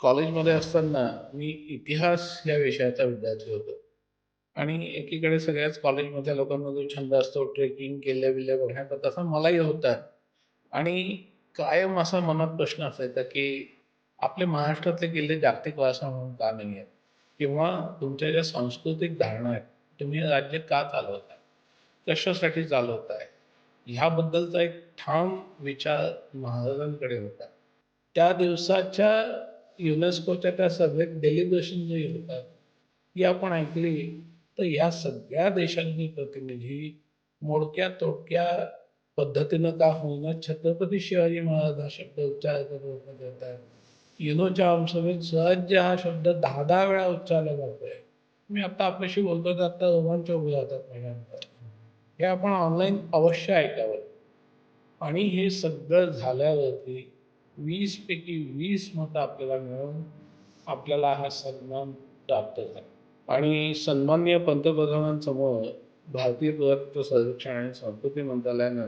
कॉलेजमध्ये असताना मी इतिहास या विषयाचा विद्यार्थी होतो आणि एकीकडे सगळ्याच कॉलेजमधल्या लोकांना जो छंद असतो ट्रेकिंग किल्ले-बिल्ले बघण्याचा तसा मलाही होता. आणि कायम असा मनात प्रश्न असायचा, की आपले महाराष्ट्रातले किल्ले जागतिक वारसा म्हणून का नाही आहेत? किंवा तुमच्या ज्या सांस्कृतिक धारणा आहेत, तुम्ही हे राज्य का चालवताय? कशासाठी चालवताय? ह्याबद्दलचा एक ठाम विचार महाराजांकडे होता. त्या दिवसाच्या युनेस्कोच्या त्या सभेत डेलिब्रेशन जे होतात, ती आपण ऐकली, तर ह्या सगळ्या देशांनी प्रतिनिधी मोडक्या-तोडक्या पद्धतीनं का होईना छत्रपती शिवाजी महाराज हा शब्द उच्चारायचा प्रयत्न करतात. युनोच्या आमसभेत स्वराज्य हा शब्द 10-10 वेळा उच्चारला जातोय. मी आता आपल्याशी बोलतोय तर आता रोमांच उभे राहतात पहिल्यांदा. हे आपण ऑनलाईन अवश्य ऐकावं. आणि हे सगळं झाल्यावरती 20 पैकी 20 मतं आपल्याला मिळून आपल्याला हा सन्मान प्राप्त झाला. आणि सन्माननीय पंतप्रधानांसमोर भारतीय पुरातत्व सर्वेक्षण आणि संस्कृती मंत्रालयानं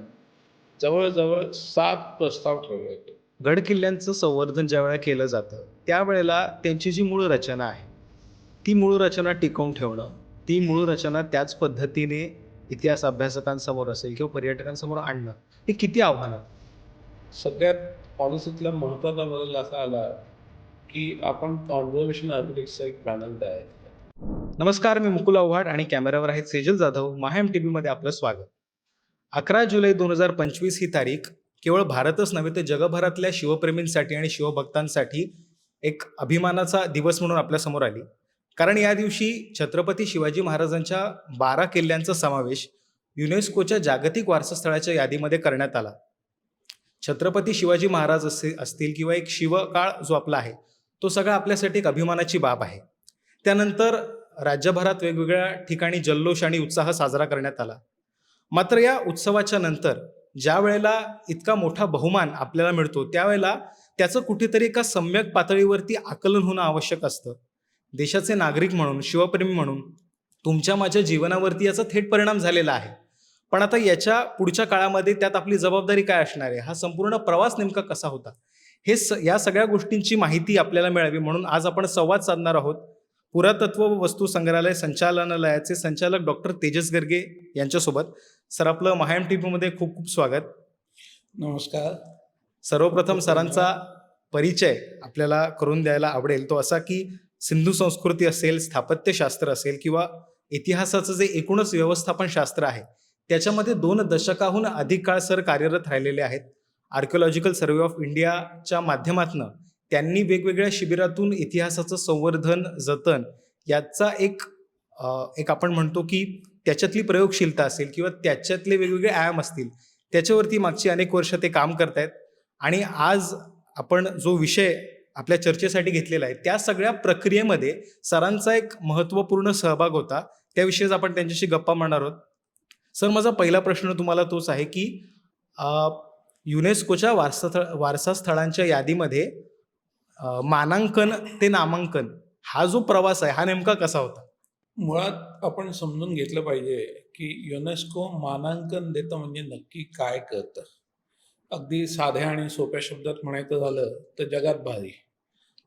जवळजवळ 7 प्रस्ताव ठेवले होते. गड किल्ल्यांचं संवर्धन ज्यावेळेला केलं जातं त्यावेळेला त्यांची जी मूळ रचना आहे ती मूळ रचना टिकवून ठेवणं, ती मूळ रचना त्याच पद्धतीने इतिहास अभ्यासकांसमोर असेल किंवा पर्यटकांसमोर आणणं हे किती आव्हानं. सगळ्यात पॉलिसीतला महत्त्वाचा बदल असा आला की आपण कॉन्झर्वेशन आर्किटेक्टचा एक पॅनल तयार केला. नमस्कार, मी मुकुल आव्हाड आणि कॅमेरावर आहेत सेजल जाधव. माहेम टी व्हीमध्ये आपलं स्वागत. 11 जुलै 2025 ही तारीख केवळ भारतच नव्हे तर जगभरातल्या शिवप्रेमींसाठी आणि शिवभक्तांसाठी एक अभिमानाचा दिवस म्हणून आपल्यासमोर आली. कारण या दिवशी छत्रपती शिवाजी महाराजांच्या 12 किल्ल्यांचा समावेश युनेस्कोच्या जागतिक वारसास्थळाच्या यादीमध्ये करण्यात आला. छत्रपती शिवाजी महाराज असतील किंवा एक शिवकाळ जो आपला आहे तो सगळा आपल्यासाठी एक अभिमानाची बाब आहे. त्यानंतर राज्यभरात वेगवेगळ्या ठिकाणी जल्लोष आणि उत्साह साजरा करण्यात आला. मात्र या उत्सवाच्या नंतर ज्या वेळेला इतका मोठा बहुमान आपल्याला मिळतो त्यावेळेला त्याचं कुठेतरी एका सम्यक पातळीवरती आकलन होणं आवश्यक असतं. देशाचे नागरिक म्हणून, शिवप्रेमी म्हणून तुमच्या माझ्या जीवनावरती याचा थेट परिणाम झालेला आहे. पण आता याच्या पुढच्या काळामध्ये त्यात आपली जबाबदारी काय असणार आहे, हा संपूर्ण प्रवास नेमका कसा होता, या सगळ्या गोष्टींची माहिती आपल्याला मिळावी म्हणून आज आपण संवाद साधणार आहोत पुरातत्व व वस्तू संग्रहालय संचालनालयाचे संचालक डॉक्टर तेजस गर्गे यांच्यासोबत. सर, आपलं माहेम टी व्हीमध्ये खूप खूप स्वागत. नमस्कार. सर्वप्रथम सरांचा परिचय आपल्याला करून द्यायला आवडेल तो असा की सिंधू संस्कृती असेल, स्थापत्यशास्त्र असेल किंवा इतिहासाचं जे एकूणच व्यवस्थापन शास्त्र आहे त्याच्यामध्ये 2 दशकाहून अधिक काळ सर कार्यरत राहिलेले आहेत. आर्किओलॉजिकल सर्व्हे ऑफ इंडियाच्या माध्यमातून त्यांनी वेगवेगळ्या शिबिरातून इतिहासाचं संवर्धन, जतन याचा एक आपण म्हणतो की त्याच्यातली प्रयोगशीलता असेल किंवा त्याच्यातले वेगवेगळे आयाम असतील त्याच्यावरती मागची अनेक वर्ष ते काम करतायत. आणि आज आपण जो विषय आपल्या चर्चेसाठी घेतलेला आहे त्या सगळ्या प्रक्रियेमध्ये सरांचा एक महत्त्वपूर्ण सहभाग होता. त्याविषयीच आपण त्यांच्याशी गप्पा मारणार आहोत. सर, माझा पहिला प्रश्न तुम्हाला तोच आहे की युनेस्कोच्या वारसास्थळांच्या यादीमध्ये मानांकन ते नामांकन हा जो प्रवास आहे हा नेमका कसा होता? मुळात आपण समजून घेतलं पाहिजे की युनेस्को मानांकन देतं म्हणजे नक्की काय करतं. अगदी साध्या आणि सोप्या शब्दात म्हणायचं झालं तर जगात भारी.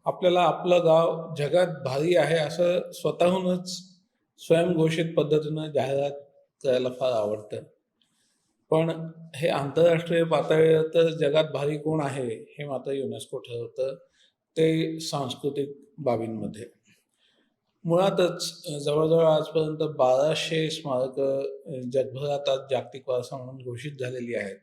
आपल्याला आपलं गाव जगात भारी आहे असं स्वतःहूनच स्वयंघोषित पद्धतीनं जाहिरात करायला फार आवडतं. पण हे आंतरराष्ट्रीय पातळीवर तर जगात भारी कोण आहे हे मात्र युनेस्को ठरवतं, ते सांस्कृतिक बाबींमध्ये. मुळातच जवळजवळ आजपर्यंत 1200 स्मारकं जगभरात आज जागतिक वारसा म्हणून घोषित झालेली आहेत.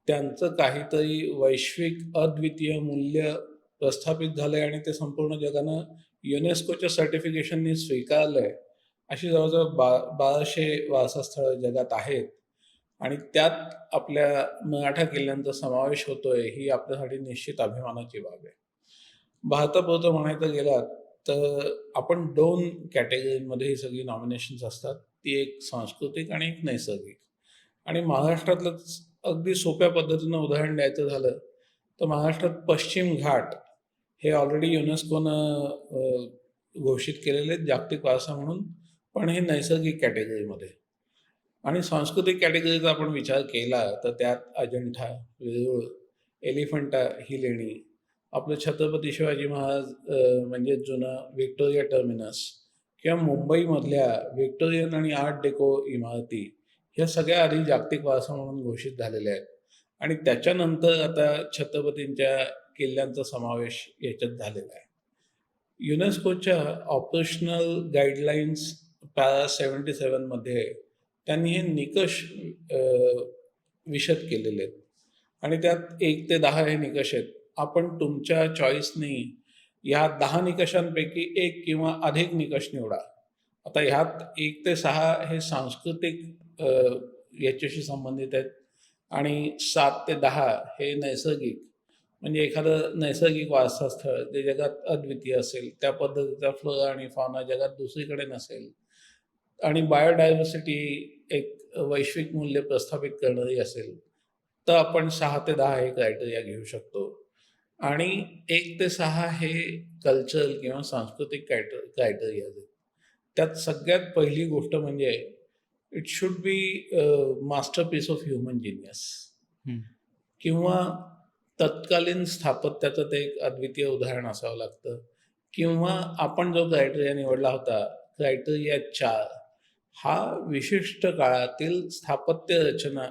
त्यांचं काहीतरी वैश्विक अद्वितीय मूल्य प्रस्थापित झालंय आणि ते संपूर्ण जगानं युनेस्कोच्या सर्टिफिकेशननी स्वीकारलंय. अशी जवळजवळ 1200 वारसास्थळं जगात आहेत आणि त्यात आपल्या मराठा किल्ल्यांचा समावेश होतोय ही आपल्यासाठी निश्चित अभिमानाची बाब आहे. भारतापुरतं म्हणायचं गेलात तर आपण 2 कॅटेगरीमध्ये ही सगळी नॉमिनेशन्स असतात. ती एक सांस्कृतिक आणि एक नैसर्गिक. आणि महाराष्ट्रातलंच अगदी सोप्या पद्धतीनं उदाहरण द्यायचं झालं तर महाराष्ट्रात पश्चिम घाट हे ऑलरेडी युनेस्कोनं घोषित केलेले जागतिक वारसा म्हणून, पण हे नैसर्गिक कॅटेगरीमध्ये. आणि सांस्कृतिक कॅटेगरीचा आपण विचार केला तर त्यात अजंठा, वेरूळ, एलिफंटा ही लेणी, आपलं छत्रपती शिवाजी महाराज म्हणजे जुनं व्हिक्टोरिया टर्मिनस किंवा मुंबईमधल्या व्हिक्टोरियन आणि आर्ट डेको इमारती ह्या सगळ्या आधी जागतिक वारसा म्हणून घोषित झालेल्या आहेत आणि त्याच्यानंतर आता छत्रपतींच्या किल्ल्यांचा समावेश याच्यात झालेला आहे. युनेस्कोच्या ऑपरेशनल गाईडलाईन्स पॅरा 77 मध्ये त्यांनी हे निकष विशद केलेले आहेत आणि त्यात 1 ते 10 हे निकष आहेत. आपण तुमच्या चॉईसनी या 10 निकषांपैकी 1 किंवा अधिक निकष निवडा. आता ह्यात 1 ते 6 हे सांस्कृतिक याच्याशी संबंधित आहेत आणि 7 ते 10 हे नैसर्गिक, म्हणजे एखादं नैसर्गिक वारसा स्थळ जे जगात अद्वितीय असेल, त्या पद्धतीचा फ्लोरा आणि फॉना जगात दुसरीकडे नसेल आणि बायोडायव्हर्सिटी एक वैश्विक मूल्य प्रस्थापित करणारी असेल, तर आपण 6 ते 10 हे क्रायटेरिया घेऊ शकतो आणि 1 ते 6 हे कल्चरल किंवा सांस्कृतिक क्रायटेरिया आहेत. त्यात सगळ्यात पहिली गोष्ट म्हणजे it should be masterpiece of human genius किंवा तत्कालीन स्थापत्याचं ते एक अद्वितीय उदाहरण असावं लागतं किंवा आपण जो क्रायटेरिया निवडला होता क्रायटेरिया 4 हा विशिष्ट काळातील स्थापत्य रचना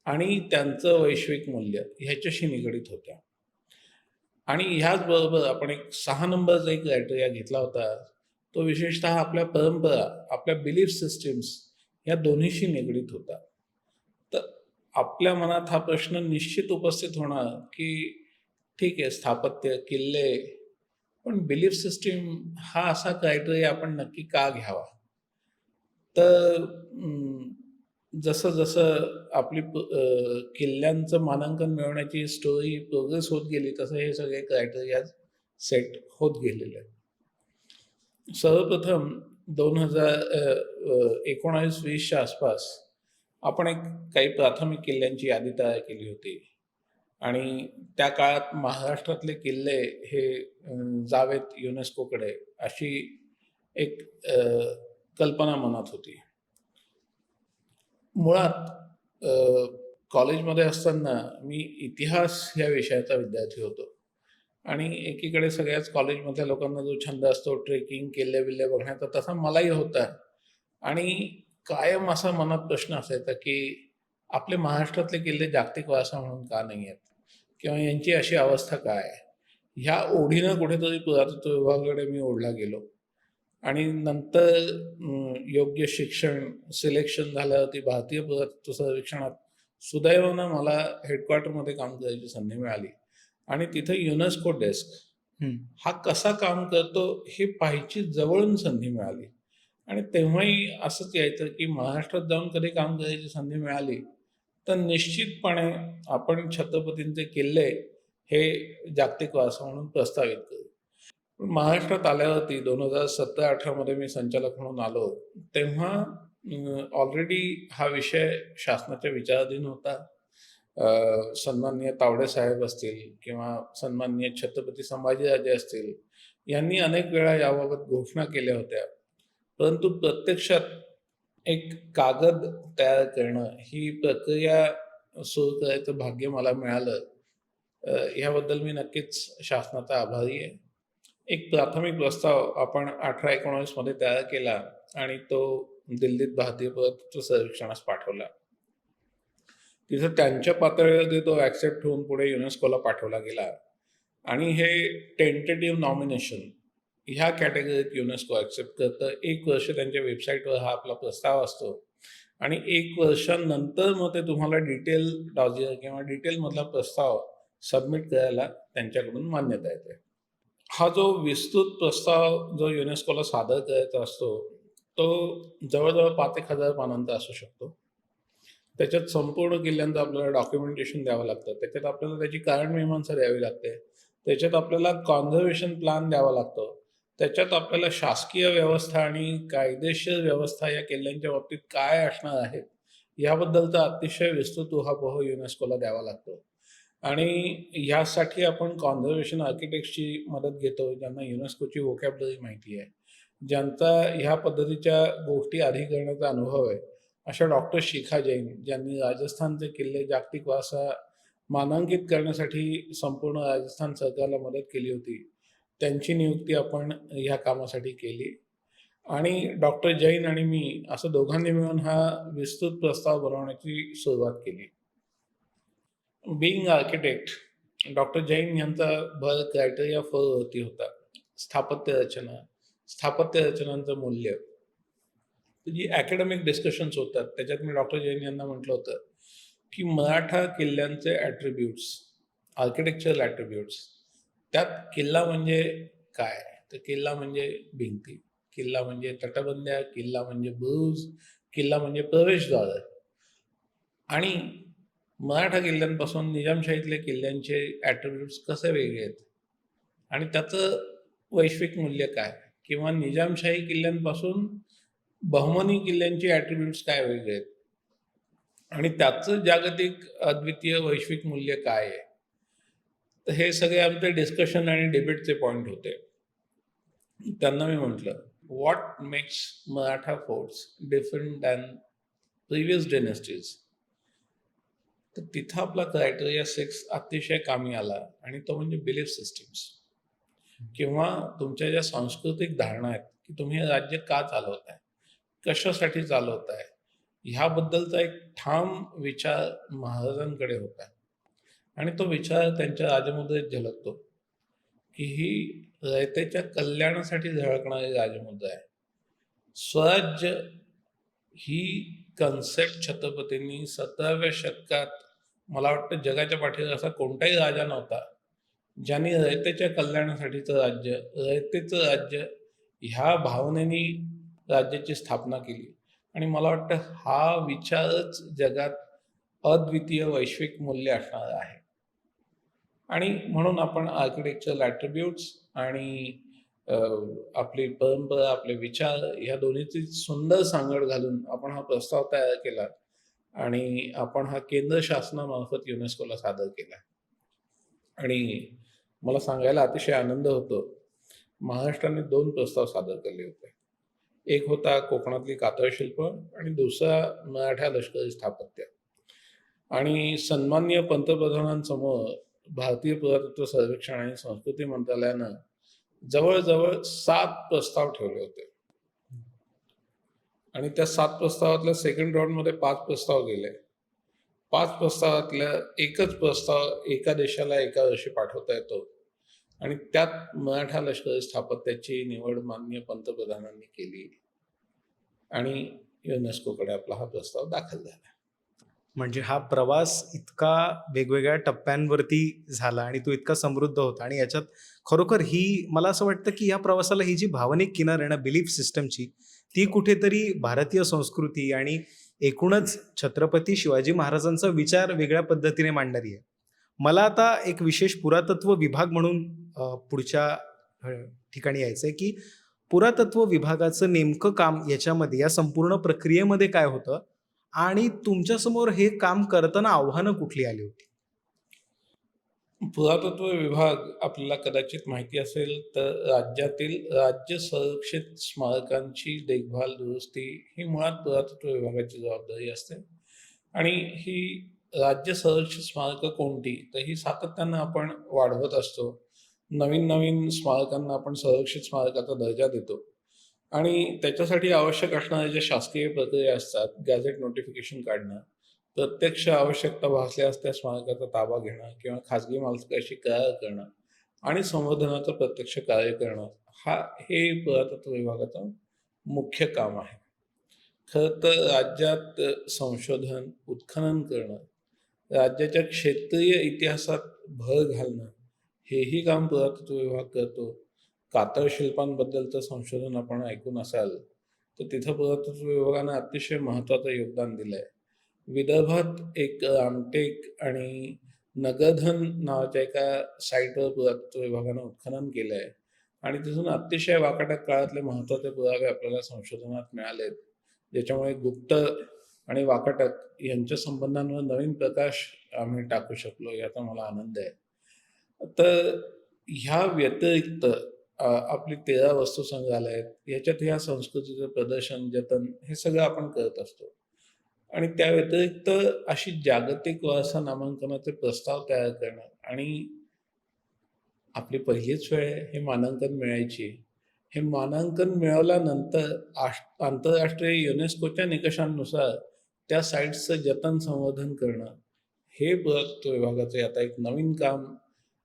आणि त्यांचं वैश्विक मूल्य ह्याच्याशी निगडीत होत्या. आणि ह्याचबरोबर आपण एक 6 नंबरचा एक क्रायटेरिया घेतला होता, तो विशेषतः आपल्या परंपरा, आपल्या बिलीफ सिस्टीम्स या दोन्हीशी निगडीत होता. तर आपल्या मनात हा प्रश्न निश्चित उपस्थित होणार की ठीक आहे, स्थापत्य, किल्ले, पण बिलीफ सिस्टीम हा असा क्रायटेरिया आपण नक्की का घ्यावा? तर जसं जसं आपली किल्ल्यांचं मानांकन मिळवण्याची स्टोरी प्रोग्रेस होत गेली, तसं हे सगळे क्रायटेरिया सेट होत गेलेले आहेत. सर्वप्रथम 1919-20च्या आसपास आपण एक काही प्राथमिक किल्ल्यांची यादी तयार केली होती आणि त्या काळात महाराष्ट्रातले किल्ले हे जावेत युनेस्कोकडे अशी एक कल्पना मनात होती. मुळात कॉलेजमध्ये असताना मी इतिहास या विषयाचा विद्यार्थी होतो आणि एकीकडे सगळ्याच कॉलेजमधल्या लोकांना जो छंद असतो ट्रेकिंग, किल्ले-बिल्ले बघण्याचा, तसा मलाही होता आणि कायम असा मनात प्रश्न असायचा की आपले महाराष्ट्रातले किल्ले जागतिक वारसा म्हणून का नाही आहेत किंवा यांची अशी अवस्था काय आहे? ह्या ओढीनं कुठेतरी पुरातत्व विभागाकडे मी ओढला गेलो आणि नंतर योग्य शिक्षण, सिलेक्शन झाल्यावरती भारतीय पुरातत्व सर्वेक्षणात सुदैवानं मला हेडक्वार्टरमध्ये काम करायची संधी मिळाली आणि तिथे युनेस्को डेस्क हा कसा काम करतो हे पाहायची जवळून संधी मिळाली आणि तेव्हाही असंच यायचं की महाराष्ट्रात जाऊन कधी काम करायची संधी मिळाली तर निश्चितपणे आपण छत्रपतींचे किल्ले हे जागतिक वारसा म्हणून प्रस्तावित करू. पण महाराष्ट्रात आल्यावरती 2017-18 मध्ये मी संचालक म्हणून आलो, तेव्हा ऑलरेडी हा विषय शासनाच्या विचाराधीन होता. सन्माननीय तावडे साहेब असतील किंवा सन्माननीय छत्रपती संभाजीराजे असतील, यांनी अनेक वेळा याबाबत घोषणा केल्या होत्या. परंतु प्रत्यक्षात एक कागद तयार करणं ही प्रक्रिया सुरू करायचं भाग्य मला मिळालं. ह्याबद्दल मी नक्कीच शासनाचा आभारी आहे. एक प्राथमिक प्रस्ताव आपण 18-19 मध्ये तयार केला आणि तो दिल्लीत भारतीय पुरातत्व सर्वेक्षणास पाठवला. तिथं त्यांच्या पातळीवरती तो ॲक्सेप्ट होऊन पुढे युनेस्कोला पाठवला गेला आणि हे टेंटेटिव्ह नॉमिनेशन ह्या कॅटेगरीत युनेस्को ॲक्सेप्ट करतं. 1 वर्ष त्यांच्या वेबसाईटवर हा आपला प्रस्ताव असतो आणि 1 वर्षानंतर मग ते तुम्हाला डिटेल डॉजियर किंवा डिटेलमधला प्रस्ताव सबमिट करायला त्यांच्याकडून मान्यता येते. हा जो विस्तृत प्रस्ताव जो युनेस्कोला सादर करायचा असतो, तो जवळजवळ 5,000 पानांचा असू शकतो. त्याच्यात संपूर्ण किल्ल्यांचं आपल्याला डॉक्युमेंटेशन द्यावं लागतं. त्याच्यात आपल्याला त्याची कारणमीमांसा द्यावी लागते. त्याच्यात आपल्याला कॉन्झर्वेशन प्लॅन द्यावा लागतो. त्याच्यात आपल्याला शासकीय व्यवस्था आणि कायदेशीर व्यवस्था या किल्ल्यांच्या बाबतीत काय असणार आहेत, याबद्दलचा अतिशय विस्तृत उहापोह युनेस्कोला द्यावा लागतो. आणि ह्यासाठी आपण कॉन्झर्वेशन आर्किटेक्टची मदत घेतो, ज्यांना युनेस्कोची व्होकॅब्युलरी माहिती आहे, ज्यांचा ह्या पद्धतीच्या गोष्टी आधी करण्याचा अनुभव आहे. अशा डॉक्टर शिखा जैन, ज्यांनी राजस्थानचे किल्ले जागतिक वारसा मानांकित करण्यासाठी संपूर्ण राजस्थान सरकारला मदत केली होती. त्यांची नियुक्ती आपण ह्या कामासाठी केली आणि डॉक्टर जैन आणि मी असं दोघांनी मिळून हा विस्तृत प्रस्ताव बनवण्याची सुरुवात केली. बीइंग आर्किटेक्ट, डॉक्टर जैन यांचा भर क्रायटेरिया 4 वरती होता. स्थापत्य रचना, स्थापत्य रचनांचं मूल्य. जी अकॅडमिक डिस्कशन्स होतात त्याच्यात मी डॉक्टर जैन यांना म्हटलं होतं, की मराठा किल्ल्यांचे ॲट्रिब्यूट्स, आर्किटेक्चरल ॲट्रिब्यूट्स, त्यात किल्ला म्हणजे काय? तर किल्ला म्हणजे भिंती, किल्ला म्हणजे तटबंद्या, किल्ला म्हणजे बुरुज, किल्ला म्हणजे प्रवेशद्वार. आणि मराठा किल्ल्यांपासून निजामशाहीतल्या किल्ल्यांचे ॲट्रिब्यूट्स कसे वेगळे आहेत आणि त्याचं वैश्विक मूल्य काय? किंवा निजामशाही किल्ल्यांपासून बहमनी किल्ल्यांची ॲट्रिब्यूट्स काय वेगळे आहेत आणि त्याचं जागतिक अद्वितीय वैश्विक मूल्य काय आहे? तर हे सगळे आमचे डिस्कशन आणि डिबेटचे पॉईंट होते. त्यांना मी म्हटलं, "what makes Maratha forts different than previous dynasties?" तर तिथं आपला क्रायटेरिया 6 अतिशय कामी आला आणि तो म्हणजे बिलीफ सिस्टम्स किंवा तुमच्या ज्या सांस्कृतिक धारणा आहेत, की तुम्ही हे राज्य का चालवताय? कशासाठी चालवताय? ह्याबद्दलचा एक ठाम विचार महाराजांकडे होता आणि तो विचार त्यांच्या राजमुद्रेत झलकतो, की ही रयतेच्या कल्याणासाठी झळकणारी राजमुद्रा आहे. स्वराज्य ही कन्सेप्ट छत्रपतींनी 17व्या शतकात, मला वाटतं जगाच्या पाठीवर असा कोणताही राजा नव्हता, ज्यांनी रयतेच्या कल्याणासाठीचं राज्य, रयतेचं राज्य ह्या भावनेनी राज्याची स्थापना केली. आणि मला वाटतं हा विचारच जगात अद्वितीय वैश्विक मूल्य असणार आहे. आणि म्हणून आपण आर्किटेक्चरल ॲट्रिब्यूट्स आणि आपली परंपरा, आपले विचार ह्या दोन्हीची सुंदर सांगड घालून आपण हा प्रस्ताव तयार केला आणि आपण हा केंद्र शासनामार्फत युनेस्कोला सादर केला. आणि मला सांगायला अतिशय आनंद होतो, महाराष्ट्राने 2 प्रस्ताव सादर केले होते. एक होता कोकणातली कातळशिल्प आणि दुसरा मराठा लष्करी स्थापत्य. आणि सन्माननीय पंतप्रधानांसमोर भारतीय पुरातत्व सर्वेक्षण आणि संस्कृती मंत्रालयानं जवळ-जवळ 7 प्रस्ताव ठेवले होते. आणि त्या 7 प्रस्तावातल्या सेकंड राउंडमध्ये 5 प्रस्ताव गेले. 5 प्रस्तावातल्या एकच प्रस्ताव एका देशाला एका वर्षी पाठवता येतो आणि त्यात मराठा लष्करी स्थापत्याची निवड माननीय पंतप्रधानांनी केली आणि युनेस्कोकडे आपला हा प्रस्ताव दाखल झाला. म्हणजे हा प्रवास इतका वेगवेगळ्या टप्प्यांवरती झाला आणि तो इतका समृद्ध होता आणि याच्यात खरोखर ही मला असं वाटतं, की या प्रवासाला ही जी भावनिक किनार आहे ना बिलीफ सिस्टमची, ती कुठेतरी भारतीय संस्कृती आणि एकूणच छत्रपती शिवाजी महाराजांचा विचार वेगळ्या पद्धतीने मांडणारी आहे. मला आता एक विशेष पुरातत्व विभाग म्हणून पुढच्या अ, ठिकाणी यायचं आहे, की पुरातत्व विभागाचं नेमकं काम याच्यामध्ये या संपूर्ण प्रक्रियेमध्ये काय होतं आणि तुमच्यासमोर हे काम करताना आव्हानं कुठली आली होती? पुरातत्व विभाग, आपल्याला कदाचित माहिती असेल तर राज्यातील राज्य संरक्षित स्मारकांची देखभाल, दुरुस्ती ही मुळात पुरातत्व विभागाची जबाबदारी असते. आणि ही राज्य संरक्षित स्मारकं कोणती? तर ही सातत्यानं आपण वाढवत असतो. नवीन-नवीन स्मारकांना आपण संरक्षित स्मारकाचा दर्जा देतो. आणि त्याच्यासाठी आवश्यक असणाऱ्या ज्या शासकीय प्रक्रिया असतात, गॅझेट नोटिफिकेशन काढणं, प्रत्यक्ष आवश्यकता भासल्यास त्या स्मारकाचा ताबा घेणं किंवा खाजगी मालकाशी करार करणं आणि संवर्धनाचं प्रत्यक्ष कार्य करणं, हे पुरातत्व विभागाचं मुख्य काम आहे. खरं तर राज्यात संशोधन, उत्खनन करणं, राज्याच्या क्षेत्रीय इतिहासात भर घालणं, हेही काम पुरातत्व विभाग करतो. कातळ शिल्पांबद्दलचं संशोधन आपण ऐकून असाल, तर तिथं पुरातत्व विभागानं अतिशय महत्त्वाचं योगदान दिलंय. विदर्भात एक रामटेक आणि नगरधन नावाच्या एका साईटवर पुरातत्व विभागानं उत्खनन केलंय आणि तिथून अतिशय वाकाटक काळातले महत्त्वाचे पुरावे आपल्याला संशोधनात मिळालेत, ज्याच्यामुळे गुप्त आणि वाकाटक यांच्या संबंधांवर नवीन प्रकाश आम्ही टाकू शकलो, याचा मला आनंद आहे. तर ह्या व्यतिरिक्त आपली 13 वस्तुसंग्रहालय आहेत. याच्यात ह्या संस्कृतीचं प्रदर्शन, जतन हे सगळं आपण करत असतो. आणि त्या व्यतिरिक्त अशी जागतिक वारसा नामांकनाचे प्रस्ताव तयार करणं आणि आपली पहिलीच वेळ आहे हे मानांकन मिळायची. हे मानांकन मिळवल्यानंतर आंतरराष्ट्रीय युनेस्कोच्या निकषांनुसार त्या साइट्सचं जतन संवर्धन करणं, हे पुरातत्व विभागाचे आता एक नवीन काम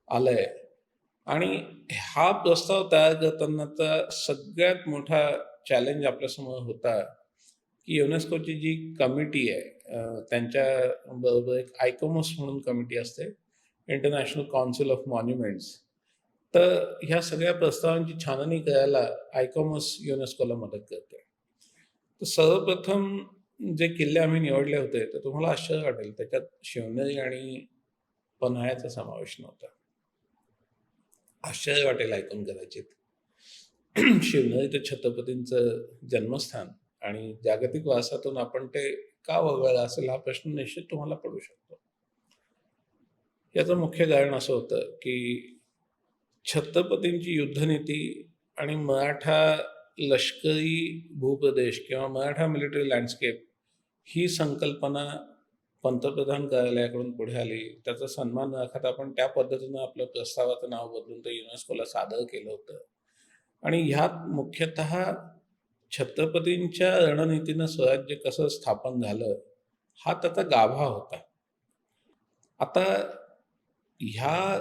आलंय. आणि हा प्रस्ताव तयार करतानाचा सगळ्यात मोठा चॅलेंज आपल्यासमोर होता, की युनेस्कोची जी कमिटी आहे, त्यांच्या बरोबर एक आयकोमोस म्हणून कमिटी असते, इंटरनॅशनल काउन्सिल ऑफ मॉन्युमेंट्स. तर ह्या सगळ्या प्रस्तावांची छाननी करायला आयकोमोस युनेस्कोला मदत करते. तर सर्वप्रथम जे किल्ले आम्ही निवडले होते, तर तुम्हाला आश्चर्य वाटेल, त्याच्यात शिवनेरी आणि पन्हाळ्याचा समावेश नव्हता. आश्चर्य वाटेल ऐकून कदाचित. शिवनेरी ते छत्रपतींचं जन्मस्थान आणि जागतिक वारसातून आपण ते का वगळलं असेल, हा प्रश्न निश्चित तुम्हाला पडू शकतो. याचं मुख्य कारण असं होतं, की छत्रपतींची युद्धनीती आणि मराठा लष्करी भूप्रदेश किंवा मराठा मिलिटरी लँडस्केप ही संकल्पना पंतप्रधान कार्यालयाकडून पुढे आली. त्याचा सन्मान राखत आपण त्या पद्धतीनं आपलं प्रस्तावाचं नाव बदलून ते युनेस्कोला सादर केलं होतं. आणि ह्यात मुख्यतः छत्रपतींच्या रणनीतीनं स्वराज्य कसं स्थापन झालं, हा त्याचा गाभा होता. आता ह्या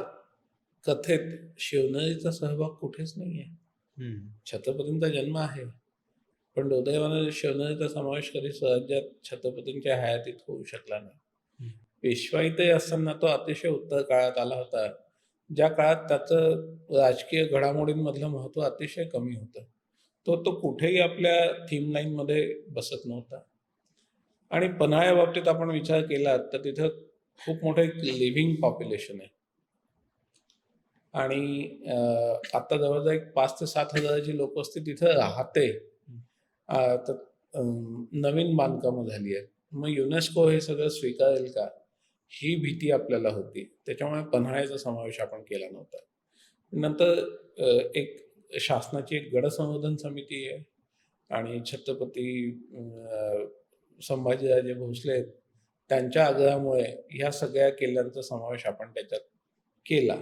कथेत शिवनेरीचा सहभाग कुठेच नाहीये. छत्रपतींचा जन्म आहे, पण दुर्दैवानं शिवनेरीचा समावेश कधी स्वराज्यात छत्रपतींच्या हयातीत होऊ शकला नाही. पेशवाईतही असताना तो अतिशय उत्तर काळात आला होता, ज्या काळात त्याचं राजकीय घडामोडींमधलं महत्त्व अतिशय कमी होतं. तो कुठेही आपल्या थीम लाईनमध्ये बसत नव्हता. आणि पन्हाळ्या बाबतीत आपण विचार केला तर तिथं खूप मोठं एक लिव्हिंग पॉप्युलेशन आहे. आणि आता जवळजवळ एक 5,000 ते 7,000ची लोकवस्ती तिथं राहते. तर नवीन बांधकामं झाली आहेत. मग युनेस्को हे सगळं स्वीकारेल का, ही भीती आपल्याला होती. त्याच्यामुळे पन्हाळ्याचा समावेश आपण केला नव्हता. नंतर एक शासनाची एक गड संवर्धन समिती आहे आणि छत्रपती संभाजीराजे भोसले त्यांच्या आग्रहामुळे ह्या सगळ्या किल्ल्यांचा समावेश आपण त्याच्यात केला.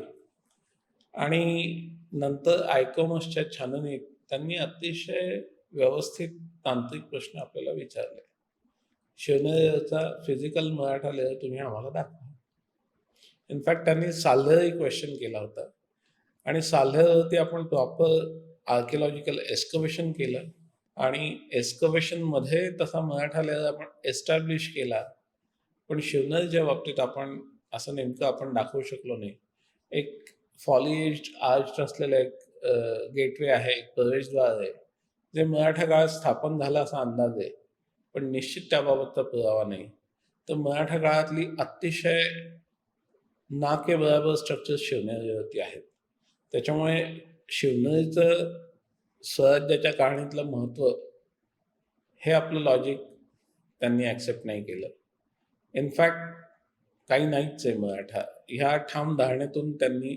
आणि नंतर आयकोमसच्या छाननीत त्यांनी अतिशय व्यवस्थित तांत्रिक प्रश्न आपल्याला विचारले. शिवनेरीचा फिजिकल मराठा लेअर तुम्ही आम्हाला दाखवा. इनफॅक्ट त्यांनी साल्हेरही क्वेश्चन केला होता आणि साल्हेरवरती आपण प्रॉपर आर्किओलॉजिकल एस्कवेशन केलं आणि एस्कवेशनमध्ये तसा मराठा लेअर आपण एस्टॅब्लिश केला. पण शिवनेरीच्या बाबतीत आपण असं नेमकं आपण दाखवू शकलो नाही. एक फॉलिएज्ड आर्च असलेलं एक गेटवे आहे, एक प्रवेशद्वार आहे, जे मराठा काळात स्थापन झालं असा अंदाज आहे, पण निश्चित त्याबाबतचा पुरावा नाही. तर मराठा काळातली अतिशय ना के बराबर स्ट्रक्चर्स शिवनेरीवरती आहेत. त्याच्यामुळे शिवनेरीचं स्वराज्याच्या कहाणीतलं महत्त्व हे आपलं लॉजिक त्यांनी ॲक्सेप्ट नाही केलं. इनफॅक्ट काही नाहीच आहे मराठा, ह्या ठाम धारणेतून त्यांनी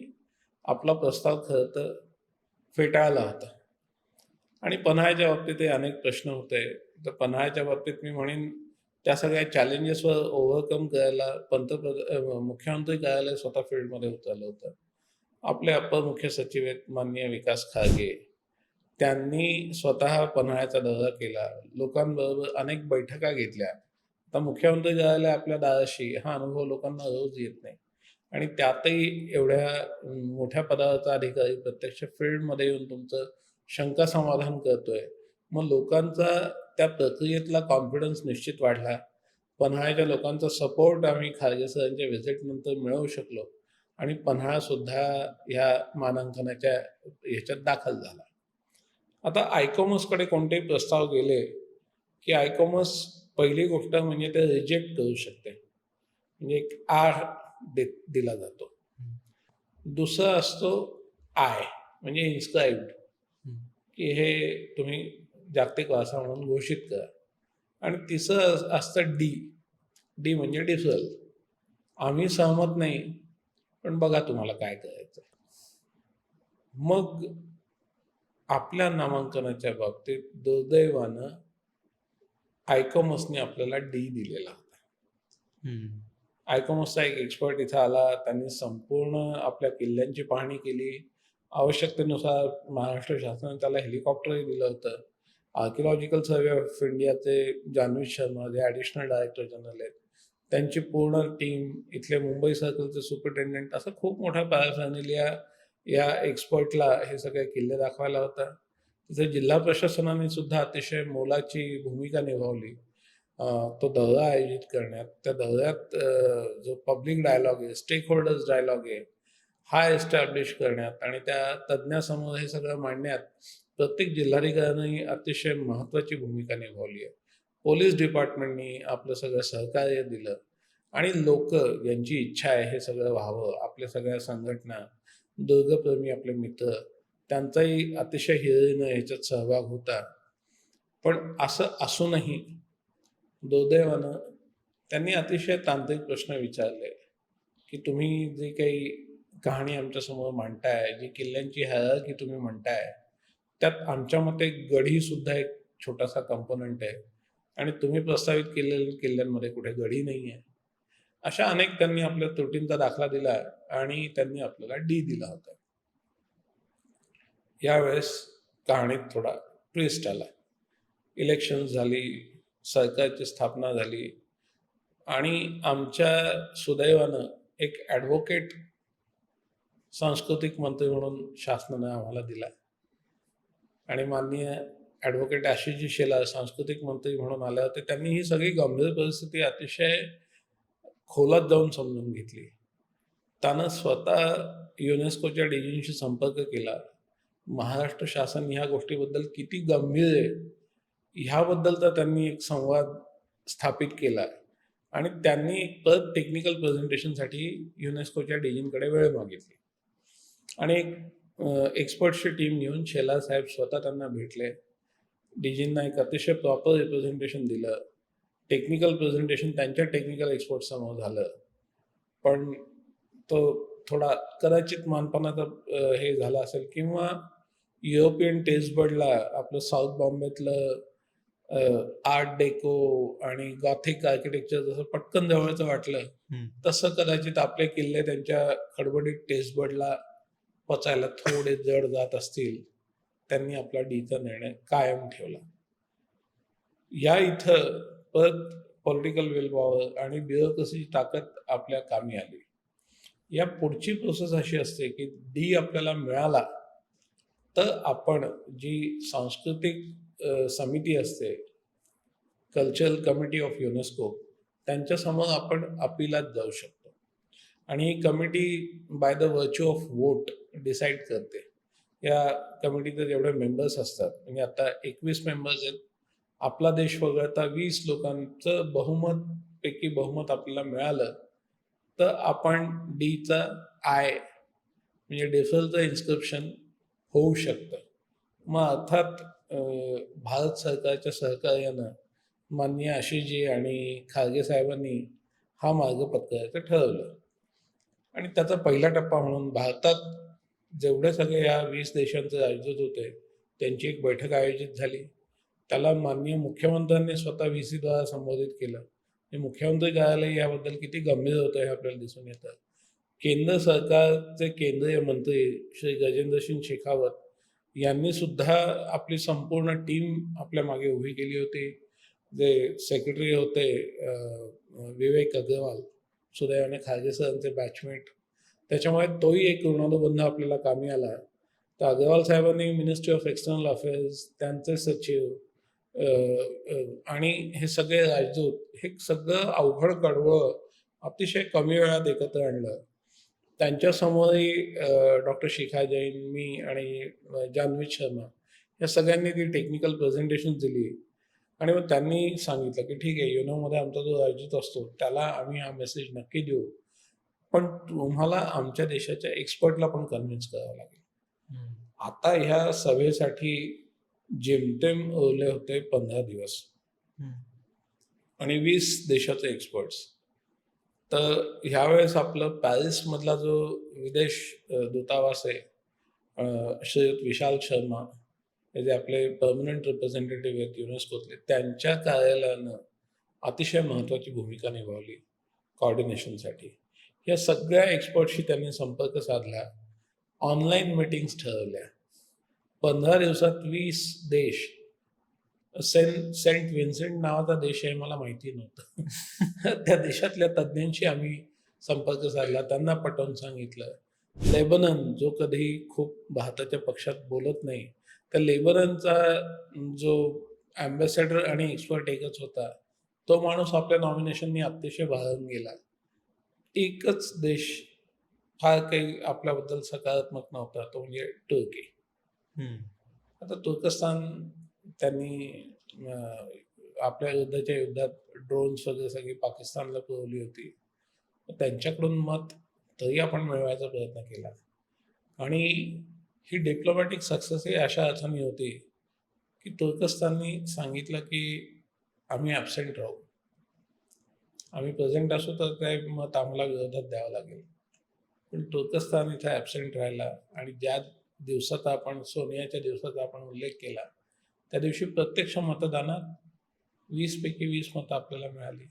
आपला प्रस्ताव खरं तर फेटाळला होता. आणि पन्हाळ्याच्या बाबतीतही अनेक प्रश्न होते. तर पन्हाळ्याच्या बाबतीत मी म्हणेन त्या सगळ्या चॅलेंजेसवर ओव्हरकम करायला मुख्यमंत्री कार्यालय स्वतः फील्डमध्ये उतरलं होतं. आपले अप्पर मुख्य सचिव आहेत माननीय विकास खारगे, त्यांनी स्वतः पन्हाळ्याचा दौरा केला, लोकांबरोबर अनेक बैठका घेतल्या. आता मुख्यमंत्री कार्यालय आपल्या दाराशी, हा अनुभव लोकांना रोज येत नाही. आणि त्यातही एवढ्या मोठ्या पदावरचा अधिकारी प्रत्यक्ष फील्डमध्ये येऊन तुमचं शंका समाधान करतोय. मग लोकांचा त्या प्रक्रियेतला कॉन्फिडन्स निश्चित वाढला. पन्हाळ्याच्या लोकांचा सपोर्ट आम्ही खारगे सरांच्या व्हिजिटनंतर मिळवू शकलो आणि पन्हाळासुद्धा ह्या मानांकनाच्या ह्याच्यात दाखल झाला. आता आयकोमसकडे कोणतेही प्रस्ताव गेले, की आयकोमस पहिली गोष्ट म्हणजे ते रिजेक्ट करू शकते. म्हणजे एक आर दिला जातो. दुसरा असतो आय म्हणजे इन्स्क्राईब्ड, की हे तुम्ही जागतिक वारसा म्हणून घोषित करा. आणि तिसरं असतं डी म्हणजे डिफरल. आम्ही सहमत नाही, पण बघा तुम्हाला काय करायचं. मग आपल्या नामांकनाच्या बाबतीत दुर्दैवानं आयकॉमर्सने आपल्याला डी दिलेला होता. आयकॉमर्सचा एक एक्सपर्ट इथं आला. त्यांनी संपूर्ण आपल्या किल्ल्यांची पाहणी केली. आवश्यकतेनुसार महाराष्ट्र शासनाने त्याला हेलिकॉप्टरही दिलं होतं. आर्किओलॉजिकल सर्व्हे ऑफ इंडियाचे जान्हवी शर्मा जे ॲडिशनल डायरेक्टर जनरल आहेत, त्यांची पूर्ण टीम, इथले मुंबई सर्कलचे सुपरिटेंडेंट, असं खूप मोठा पॅराफॅर्नेलिया या एक्सपर्टला हे सगळे किल्ले दाखवायला होता. तिथे जिल्हा प्रशासनाने सुद्धा अतिशय मोलाची भूमिका निभावली. तो दौरा आयोजित करण्यात, त्या दौऱ्यात जो पब्लिक डायलॉग आहे, स्टेक होल्डर्स डायलॉग आहे, हा एस्टॅब्लिश करण्यात आणि त्या तज्ज्ञासमोर हे सगळं मांडण्यात प्रत्येक जिल्हाधिकाऱ्यांनी अतिशय महत्त्वाची भूमिका निभावली आहे. पोलीस डिपार्टमेंटनी आपलं सगळं सहकार्य दिलं आणि लोक यांची इच्छा आहे हे सगळं व्हावं. आपल्या सगळ्या संघटना, दुर्गप्रेमी आपले मित्र, त्यांचाही अतिशय हिरिरीनं ह्याच्यात सहभाग होता. पण असं असूनही दुर्दैवानं त्यांनी अतिशय तांत्रिक प्रश्न विचारले, की तुम्ही जी काही कहाणी आमच्यासमोर मांडताय, जी किल्ल्यांची हायरार्की तुम्ही म्हणताय, त्यात आमच्या मते गढी सुद्धा एक छोटासा कंपोनंट आहे आणि तुम्ही प्रस्तावित केलेल्या किल्ल्यांमध्ये कुठे गढी नाही आहे. अशा अनेक त्यांनी आपल्या त्रुटींचा दाखला दिला आणि त्यांनी आपल्याला डी दिला होता. यावेळेस कहाणीत थोडा ट्विस्ट आला. इलेक्शन झाली, सरकारची स्थापना झाली आणि आमच्या सुदैवानं एक ॲडव्होकेट सांस्कृतिक मंत्री म्हणून शासनाने आम्हाला दिला आणि माननीय ॲडव्होकेट आशिषजी शेलार सांस्कृतिक मंत्री म्हणून आले होते. त्यांनी ही सगळी गंभीर परिस्थिती अतिशय खोलात जाऊन समजून घेतली. त्यानं स्वतः युनेस्कोच्या डीजींशी संपर्क केला. महाराष्ट्र शासन ह्या गोष्टीबद्दल किती गंभीर आहे ह्याबद्दल तर त्यांनी एक संवाद स्थापित केला आणि त्यांनी परत टेक्निकल प्रेझेंटेशनसाठी युनेस्कोच्या डीजींकडे वेळ मागितली आणि एक एक्सपर्टची टीम घेऊन शेलार साहेब स्वतः त्यांना भेटले. डीजींना एक अतिशय प्रॉपर रिप्रेझेंटेशन दिलं. टेक्निकल प्रेझेंटेशन त्यांच्या टेक्निकल एक्सपर्ट समोर झालं. पण तो थोडा कदाचित मानपणाचा हे झाला असेल किंवा युरोपियन टेस्ट बर्डला आपलं साऊथ बॉम्बेतलं आर्ट डेको आणि गॉथिक आर्किटेक्चर जसं पटकन जवळचं वाटलं, तसं कदाचित आपले किल्ले त्यांच्या खडबडीत टेस्ट बर्डला पचायला थोडे जड जात असतील. त्यांनी आपला डीचा निर्णय कायम ठेवला. या इथं परत पॉलिटिकल विल पॉवर आणि ब्युरोक्रेसीची ताकद आपल्या कामी आली. या पुढची प्रोसेस अशी असते की डी आपल्याला मिळाला तर आपण जी सांस्कृतिक समिती असते, कल्चरल कमिटी ऑफ युनेस्को, त्यांच्यासमोर आपण अपिलात जाऊ शकतो आणि ही committee by the virtue of vote decide करते. या कमिटीचे जेवढे मेंबर्स असतात, म्हणजे आता 21 मेंबर्स आहेत. आपला देश वगळता 20 लोकांचं बहुमत आपल्याला मिळालं तर आपण डीचा आय म्हणजे डिफरचं इन्स्क्रिप्शन होऊ शकतं. मग अर्थात भारत सरकारच्या सहकार्यानं माननीय आशिषजी आणि खारगे साहेबांनी हा मार्ग पत्करायचं ठरवलं आणि त्याचा पहिला टप्पा म्हणून भारतात जेवढे सगळे या 20 देशांचे राजदूत होते त्यांची एक बैठक आयोजित झाली. त्याला माननीय मुख्यमंत्र्यांनी स्वतः व्हीसीद्वारा संबोधित केलं. मुख्यमंत्री कार्यालय याबद्दल किती गंभीर होतं हे आपल्याला दिसून येतं. केंद्र सरकारचे केंद्रीय मंत्री श्री गजेंद्रसिंग शेखावत यांनी सुद्धा आपली संपूर्ण टीम आपल्या मागे उभी केली होती. जे सेक्रेटरी होते विवेक अग्रवाल, सुदैवाने खारगे सरांचे बॅचमेट, त्याच्यामुळे तोही एक ऋणानुबंध आपल्याला कामी आला. तर अग्रवाल साहेबांनी मिनिस्ट्री ऑफ एक्सटर्नल अफेअर्स, त्यांचे सचिव आणि हे सगळे राजदूत हे सगळं अवघड कडवं अतिशय कमी वेळात एकत्र आणलं. त्यांच्यासमोरही डॉक्टर शिखा जैन, मी आणि जान्हवी शर्मा या सगळ्यांनी ती टेक्निकल प्रेझेंटेशन दिली आणि मग त्यांनी सांगितलं की ठीक आहे, युनोमध्ये आमचा जो राजदूत असतो त्याला आम्ही हा मेसेज नक्की देऊ, पण तुम्हाला आमच्या देशाच्या एक्सपर्टला पण कन्व्हिन्स करावं लागेल. आता ह्या सभेसाठी जेमतेम उरले होते 15 दिवस आणि 20 देशाचे एक्सपर्ट्स. तर ह्यावेळेस आपलं पॅरिसमधला जो विदेश दूतावास आहे, श्रीयुत विशाल शर्मा, हे जे आपले परमनंट रिप्रेझेंटेटिव्ह आहेत युनेस्कोतले, त्यांच्या कार्यालयानं अतिशय महत्त्वाची भूमिका निभावली कोऑर्डिनेशनसाठी. या सगळ्या एक्सपर्टशी त्यांनी संपर्क साधला. ऑनलाईन मीटिंग्स ठरवल्या. 15 दिवसात 20 देश. सेंट व्हिन्सेंट नावाचा देश आहे मला माहिती नव्हतं. त्या देशातल्या तज्ज्ञांशी आम्ही संपर्क साधला. त्यांना पटवून सांगितलं. लेबनन, जो कधी खूप भारताच्या पक्षात बोलत नाही, त्या लेबननचा जो अँबॅसेडर आणि एक्सपर्ट एकच होता. तो माणूस आपल्या नॉमिनेशननी अतिशय भारावून गेला. एकच देश फार काही आपल्याबद्दल सकारात्मक नव्हता, तो म्हणजे तुर्की. आता तुर्कस्तान त्यांनी आपल्या युद्धाच्या युद्धात ड्रोन्स वगैरे सगळी पाकिस्तानला पुरवली होती. त्यांच्याकडून मत तरी आपण मिळवायचा प्रयत्न केला आणि ही डिप्लोमॅटिक सक्सेस ही अशा अर्थाने होती की तुर्कस्ताननी सांगितलं की आम्ही ॲबसेंट राहू. आम्ही प्रेझेंट असू तर ते मत आम्हाला विरोधात द्यावं लागेल. पण तुर्कस्तान इथं ॲबसेंट राहिला आणि ज्या दिवसाचा आपण सोनियाच्या दिवसाचा आपण उल्लेख केला, त्या दिवशी प्रत्यक्ष मतदानात 20 पैकी 20 मतं आपल्याला मिळाली.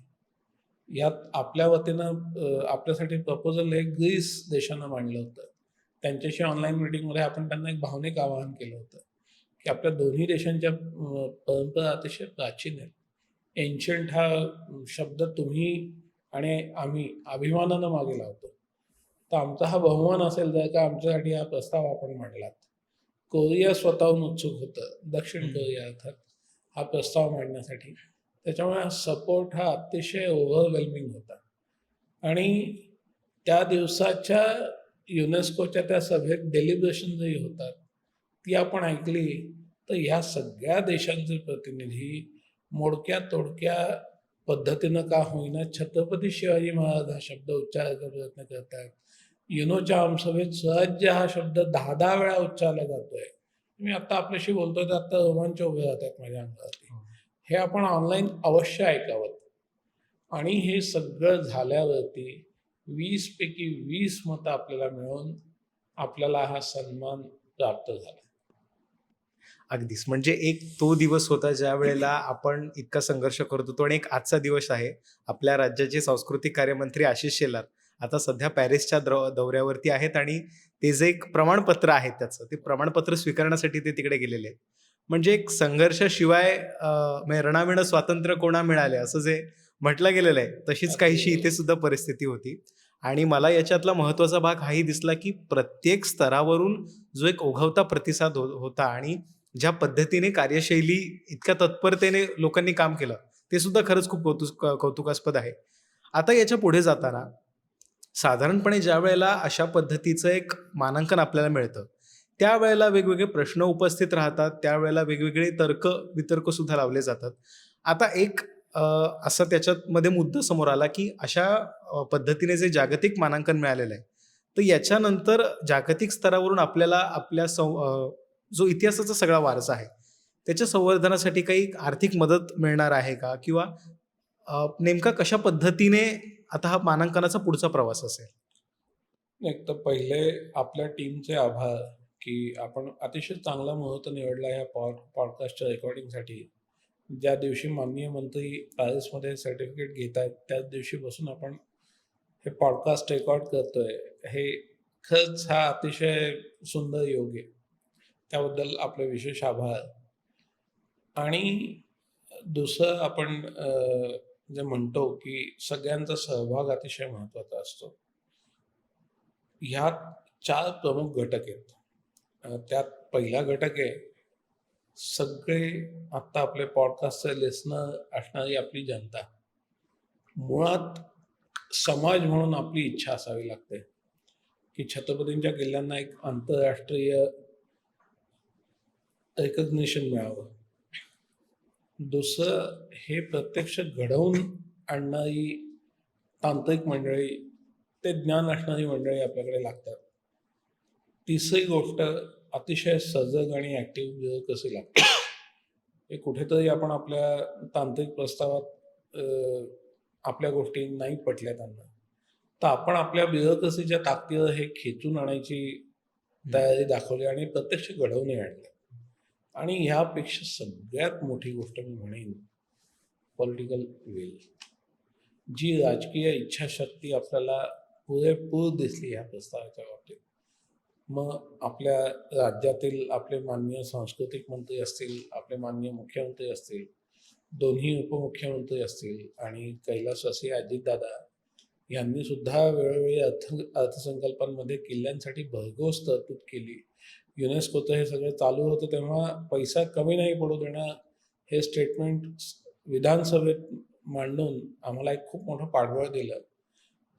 यात आपल्या वतीनं आपल्यासाठी प्रपोजल हे ग्रीस देशानं मांडलं होतं. त्यांच्याशी ऑनलाईन मीटिंगमध्ये आपण त्यांना एक भावनिक आवाहन केलं होतं की आपल्या दोन्ही देशांच्या परंपरा अतिशय प्राचीन आहेत. एन्शंट हा शब्द तुम्ही आणि आम्ही अभिमानानं मागे लावतो. तर आमचा हा बहुमान असेल जर का आमच्यासाठी हा प्रस्ताव आपण मांडलात. कोरिया स्वतःहून उत्सुक होतं, दक्षिण कोरिया अर्थात, हा प्रस्ताव मांडण्यासाठी. त्याच्यामुळे हा सपोर्ट हा अतिशय ओव्हरवेल्मिंग होता. आणि त्या दिवसाच्या युनेस्कोच्या त्या सभेत डेलिब्रेशन जरी होतात, ती आपण ऐकली तर ह्या सगळ्या देशांचे प्रतिनिधी मोडक्या तोडक्या पद्धतीनं का होईना छत्रपती शिवाजी महाराज हा शब्द उच्चारायचा प्रयत्न करतात. युनोच्या आमसभेत स्वराज्य हा शब्द 10-10 वेळा उच्चारला जातोय. मी आता आपल्याशी बोलतोय तर आता रोमांच उभे राहतात माझ्या अंगावरती. हे आपण ऑनलाईन अवश्य ऐकावं. आणि हे सगळं झाल्यावरती 20 पैकी 20 मतं आपल्याला मिळून आपल्याला हा सन्मान प्राप्त झाला. अगदीच. म्हणजे एक तो दिवस होता ज्या वेळेला आपण इतका संघर्ष करत होतो आणि एक आजचा दिवस आहे. आपल्या राज्याचे सांस्कृतिक कार्यमंत्री आशिष शेलार आता सध्या पॅरिसच्या दौऱ्यावरती आहेत आणि ते जे एक प्रमाणपत्र आहे त्याचं, ते प्रमाणपत्र स्वीकारण्यासाठी ते तिकडे गेलेले आहेत. म्हणजे एक संघर्षाशिवाय म्हणजे रणाविणं स्वातंत्र्य कोणा मिळाले असं जे म्हटलं गेलेलं आहे, तशीच काहीशी इथे सुद्धा परिस्थिती होती. आणि मला याच्यातला महत्त्वाचा भाग हाही दिसला, की प्रत्येक स्तरावरून जो एक ओघवता प्रतिसाद होता आणि ज्या पद्धतीने कार्यशैली इतक्या तत्परतेने लोकांनी काम केलं, ते सुद्धा खरंच खूप कौतुकास्पद आहे. आता याच्या पुढे जाताना साधारणपणे ज्यावेळेला अशा पद्धतीचं एक मानांकन आपल्याला मिळतं, त्यावेळेला वेगवेगळे प्रश्न उपस्थित राहतात, त्यावेळेला वेगवेगळे तर्क-वितर्क सुद्धा लावले जातात. आता एक असा त्याच्यामध्ये मुद्दा समोर आला, की अशा पद्धतीने जे जागतिक मानांकन मिळालेलं आहे, तर याच्यानंतर जागतिक स्तरावरून आपल्याला आपल्या जो इतिहासाचा सगळा वारसा आहे, त्याच्या संवर्धनासाठी काही आर्थिक मदत मिळणार आहे का? किंवा नेमका कशा पद्धतीने आता हा मानांकनाचा पुढचा प्रवास असेल? एक तर पहिले आपल्या टीमचे आभार की आपण अतिशय चांगला मुहूर्त निवडला ह्या पॉडकास्टच्या रेकॉर्डिंगसाठी. ज्या दिवशी माननीय मंत्री पॅरिसमध्ये सर्टिफिकेट घेत आहेत, त्याच दिवशीपासून आपण हे पॉडकास्ट रेकॉर्ड करतोय. हे खरंच हा अतिशय सुंदर योग आहे. त्याबद्दल आपले विशेष आभार. आणि दुसरं आपण जे म्हणतो की सगळ्यांचा सहभाग अतिशय महत्त्वाचा असतो. ह्यात 4 प्रमुख घटक आहेत. त्यात पहिला घटक आहे, सगळे आत्ता आपले पॉडकास्टचे लिसनर असणारी आपली जनता. मुळात समाज म्हणून आपली इच्छा असावी लागते की छत्रपतींच्या किल्ल्यांना एक आंतरराष्ट्रीय रिकग्निशन मिळावं. दुसरं, हे प्रत्यक्ष घडवून आणणारी तांत्रिक मंडळी, ते ज्ञान असणारी मंडळी आपल्याकडे लागतात. तिसरी गोष्ट, अतिशय सजग आणि ॲक्टिव्ह ब्युरोक्रसी लागते. हे कुठेतरी आपण आपल्या तांत्रिक प्रस्तावात आपल्या गोष्टी नाही पटल्या त्यांना, तर आपण आपल्या ब्युरोक्रसीच्या ताकदीवर हे खेचून आणायची तयारी दाखवली आणि प्रत्यक्ष घडवूनही आणलं. आणि ह्यापेक्षा सगळ्यात मोठी गोष्ट मी म्हणेन पॉलिटिकल विल, जी राजकीय इच्छाशक्ती आपल्याला पुरेपूर दिसली ह्या प्रस्तावाच्या बाबतीत. मग आपल्या राज्यातील आपले माननीय सांस्कृतिक मंत्री असतील, आपले माननीय मुख्यमंत्री असतील, दोन्ही उपमुख्यमंत्री असतील आणि कैलासवासी अजितदादा यांनी सुद्धा वेळोवेळी अर्थसंकल्पांमध्ये किल्ल्यांसाठी भरघोस तरतूद केली. युनेस्कोचं हे सगळं चालू होतं तेव्हा पैसा कमी नाही पडू देणार हे स्टेटमेंट विधानसभेत मांडून आम्हाला एक खूप मोठं पाठबळ दिलं.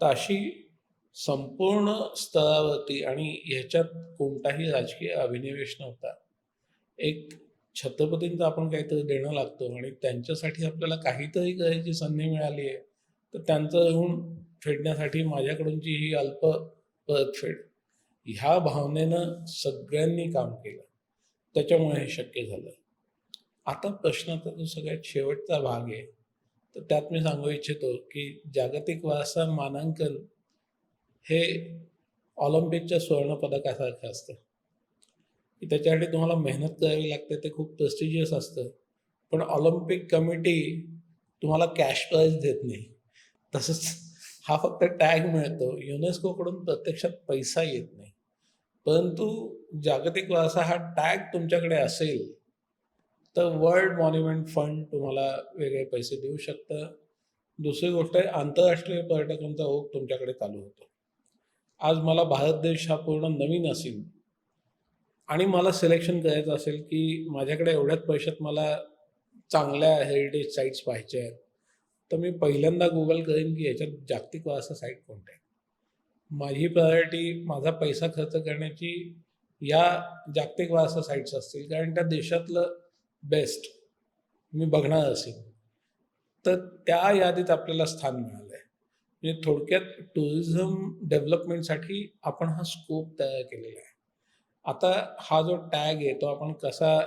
तर अशी संपूर्ण स्तरावरती आणि ह्याच्यात कोणताही राजकीय अभिनिवेश नव्हता. एक छत्रपतींचं आपण काहीतरी देणं लागतो आणि त्यांच्यासाठी आपल्याला काहीतरी करायची संधी मिळाली आहे, तर त्यांचं ऋण फेडण्यासाठी माझ्याकडूनची ही अल्प परतफेड ह्या भावनेनं सगळ्यांनी काम केलं. त्याच्यामुळे हे शक्य झालं. आता प्रश्नाचा जो सगळ्यात शेवटचा भाग आहे, तर त्यात मी सांगू इच्छितो की जागतिक वारसा मानांकन हे ऑलिम्पिकच्या सुवर्णपदकासारखं असतं, की त्याच्यासाठी तुम्हाला मेहनत करावी लागते. ते खूप प्रेस्टिजियस असतं. पण ऑलिम्पिक कमिटी तुम्हाला कॅश प्राईज देत नाही. तसंच हा फक्त टॅग मिळतो. युनेस्कोकडून प्रत्यक्षात पैसा येत नाही. परंतु जागतिक वारसा हा टॅग तुमच्याकडे असेल, तर वर्ल्ड मॉन्युमेंट फंड तुम्हाला वेगळे पैसे देऊ शकतं. दुसरी गोष्ट आहे, आंतरराष्ट्रीय पर्यटकांचा ओघ तुमच्याकडे चालू होतो. आज मला भारत देश हा पूर्ण नवीन असेल आणि मला सिलेक्शन करायचं असेल की माझ्याकडे एवढ्याच पैशात मला चांगल्या हेरिटेज साईट्स पाहिजे आहेत, तर मी पहिल्यांदा गुगल करेन की याच्यात जागतिक वारसा साईट कोणत्या आहेत. माझी प्रायोरिटी माझा पैसा खर्च करण्याची या जागतिक वारसा साईट्स असतील, कारण त्या देशातलं बेस्ट मी बघणार असेल. तर त्या यादीत आपल्याला स्थान मिळालं आहे. म्हणजे थोडक्यात टुरिझम डेव्हलपमेंटसाठी आपण हा स्कोप तयार केलेला आहे. आता हा जो टॅग आहे तो आपण कसा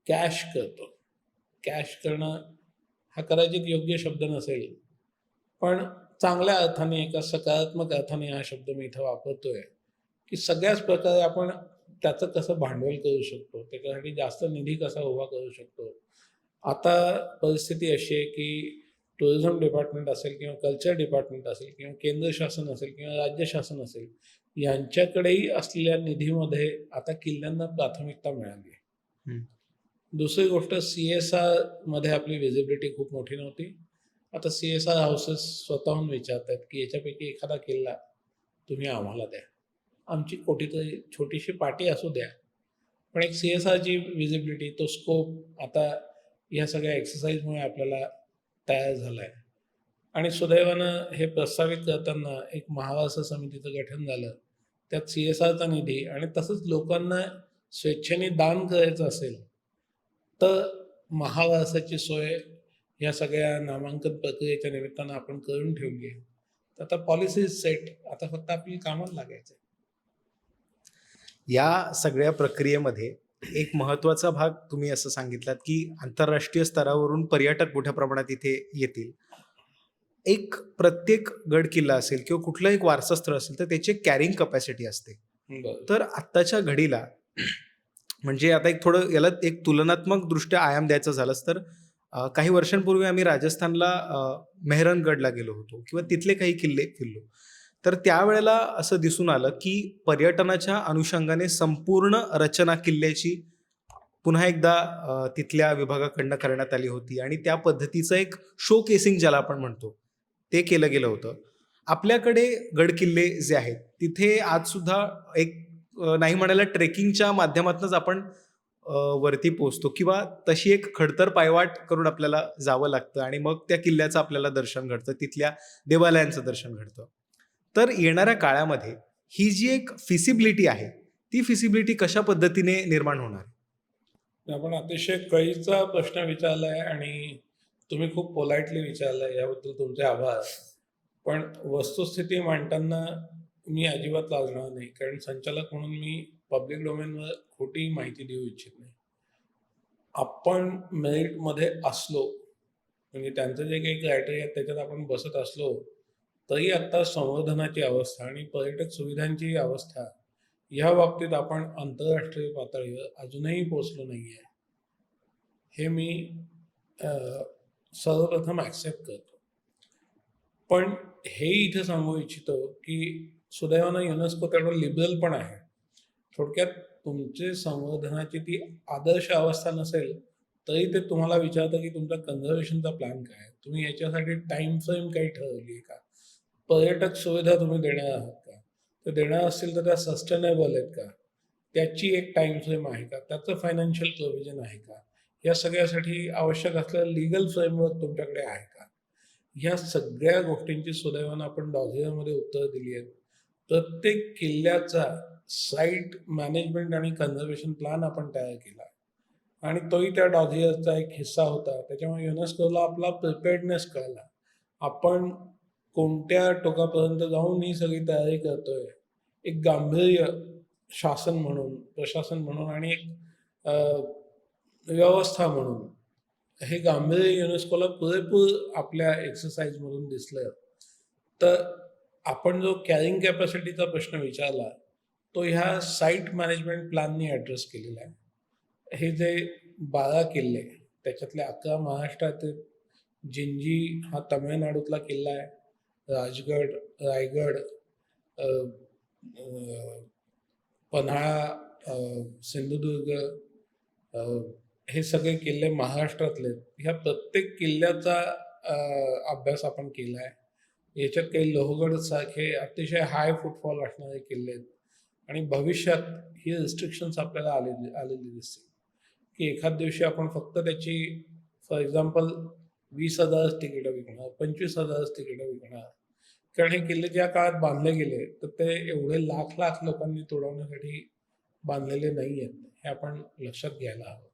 कॅश करतो. कॅश करणं हा कदाचित योग्य शब्द नसेल, पण चांगल्या अर्थाने एका सकारात्मक अर्थाने हा शब्द मी इथं वापरतोय, की सगळ्याच प्रकारे आपण त्याचं कसं भांडवल करू शकतो, त्याच्यासाठी जास्त निधी कसा उभा करू शकतो. आता परिस्थिती अशी आहे की टुरिझम डिपार्टमेंट असेल किंवा कल्चर डिपार्टमेंट असेल किंवा केंद्र शासन असेल किंवा राज्य शासन असेल, यांच्याकडेही असलेल्या निधीमध्ये आता किल्ल्यांना प्राथमिकता मिळाली आहे. हं. दुसरी गोष्ट, CSRमध्ये आपली व्हिजिबिलिटी खूप मोठी नव्हती. आता CSR हाऊसेस स्वतःहून विचारतात की याच्यापैकी एखादा किल्ला तुम्ही आम्हाला द्या. आमची कुठेतरी छोटीशी पाटी असू द्या. पण एक CSRची व्हिजिबिलिटी, तो स्कोप आता या सगळ्या एक्सरसाइजमुळे आपल्याला तयार झाला आहे. आणि सुदैवानं हे प्रस्तावित करताना एक महावारसा समितीचं गठन झालं. त्यात CSRचा निधी आणि तसंच लोकांना स्वेच्छेने दान करायचं असेल, तर महावारसाची सोय या सगळ्या नामांकन प्रक्रियेच्या निमित्तानं आपण करून ठेवली आहे. तर आता पॉलिसीज सेट, आता फक्त आपली कामाला लागायचं आहे. या सगळ्या प्रक्रियेमध्ये एक महत्त्वाचा भाग तुम्ही असं सांगितलात, की आंतरराष्ट्रीय स्तरावरून पर्यटक मोठ्या प्रमाणात इथे येतील. एक प्रत्येक गड किल्ला असेल किंवा कुठलं एक वारसास्थळ असेल, तर त्याची कॅरिंग कपॅसिटी असते. बरं. तर आत्ताच्या घडीला म्हणजे आता एक थोडं याला एक तुलनात्मक दृष्ट्या आयाम द्यायचा झालाच तर काही वर्षांपूर्वी आम्ही राजस्थानला मेहरणगडला गेलो होतो किंवा तिथले काही किल्ले फिरलो. तर त्यावेळेला असं दिसून आलं, की पर्यटनाच्या अनुषंगाने संपूर्ण रचना किल्ल्याची पुन्हा एकदा तिथल्या विभागाकडनं करण्यात आली होती आणि त्या पद्धतीचं एक शो केसिंग ज्याला आपण म्हणतो, ते केलं गेलं होतं. आपल्याकडे गडकिल्ले जे आहेत, तिथे आजसुद्धा एक नाही म्हणायला ट्रेकिंगच्या माध्यमातूनच आपण वरती पोहोचतो किंवा तशी एक खडतर पायवाट करून आपल्याला जावं लागतं आणि मग त्या किल्ल्याचं आपल्याला दर्शन घडतं, तिथल्या देवालयांचं दर्शन घडतं. तर येणाऱ्या काळामध्ये ही जी एक फिसिबिलिटी आहे, ती फिसिबिलिटी कशा पद्धतीने निर्माण होणार? आपण अतिशय कळीचा प्रश्न विचारलाय आणि तुम्ही खूप पोलाइटली विचारलाय, याबद्दल तुमचे आभार. पण वस्तुस्थिती मांडताना मी अजिबात लाजणार नाही, कारण संचालक म्हणून मी पब्लिक डोमेनवर खोटी माहिती देऊ इच्छित नाही. आपण मेरिटमध्ये असलो, म्हणजे त्यांचं जे काही क्रायटेरिया आहेत त्याच्यात आपण बसत असलो, तरी आत्ता संवर्धनाची अवस्था आणि पर्यटक सुविधांची अवस्था, ह्या बाबतीत आपण आंतरराष्ट्रीय पातळीवर अजूनही पोहोचलो नाही आहे. हे मी अ, सर्वप्रथम ॲक्सेप्ट करतो. पण हे इथे सांगू इच्छितो, की सुदैवानं युनेस्को तेवढं लिबरल पण आहे. थोडक्यात तुमची संवर्धनाची ती आदर्श अवस्था नसेल, तरी ते तुम्हाला विचारतं, की तुमचा कन्झर्वेशनचा प्लॅन काय आहे? तुम्ही याच्यासाठी टाईम फ्रेम काही ठरवली आहे का? पर्यटक सुविधा तुम्ही देणार आहात का? तर देणार असतील तर त्या सस्टेनेबल आहेत का? त्याची एक टाईम फ्रेम आहे का? त्याचं फायनान्शियल प्रोव्हिजन आहे का? या सगळ्यासाठी आवश्यक असलेलं लीगल फ्रेमवर्क तुमच्याकडे आहे का? ह्या सगळ्या गोष्टींची सुदैवानं आपण डॉझियरमध्ये उत्तरं दिली आहेत. प्रत्येक किल्ल्याचा साईट मॅनेजमेंट आणि कन्झर्वेशन प्लॅन आपण तयार केला आणि तोही त्या डॉझियरचा एक हिस्सा होता. त्याच्यामुळे युनेस्कोला आपला प्रिपेअर्डनेस कळला. आपण कोणत्या टोकापर्यंत जाऊन ही सगळी तयारी करतोय. एक गांभीर्य शासन म्हणून, प्रशासन म्हणून आणि एक अ, व्यवस्था म्हणून हे गांभीर्य युनेस्कोला पुरेपूर आपल्या एक्सरसाइजमधून दिसलं. तर आपण जो कॅरिंग कॅपॅसिटीचा प्रश्न विचारला, तो ह्या साईट मॅनेजमेंट प्लॅननी ॲड्रेस केलेला आहे. हे जे 12 किल्ले, त्याच्यातले 11 महाराष्ट्रात आहेत. जिंजी हा तामिळनाडूतला किल्ला आहे. राजगड, रायगड, अ, अ, पन्हाळा, अ, सिंधुदुर्ग, अ, हे सगळे किल्ले महाराष्ट्रातले आहेत. ह्या प्रत्येक किल्ल्याचा अ, अभ्यास आपण केला आहे. याच्यात काही लोहगडसारखे अतिशय हाय फुटफॉल असणारे किल्ले आहेत आणि भविष्यात ही रिस्ट्रिक्शन्स आपल्याला आलेली दिसतील, की एखाद दिवशी आपण फक्त त्याची फॉर एक्झाम्पल 20,000च तिकीटं विकणार, 25,000च तिकीटं विकणार. कारण हे किल्ले ज्या काळात बांधले गेले, तर ते एवढे लाख-लाख लोकांनी तुडवण्यासाठी बांधलेले नाही आहेत. हे आपण लक्षात घ्यायला हवं.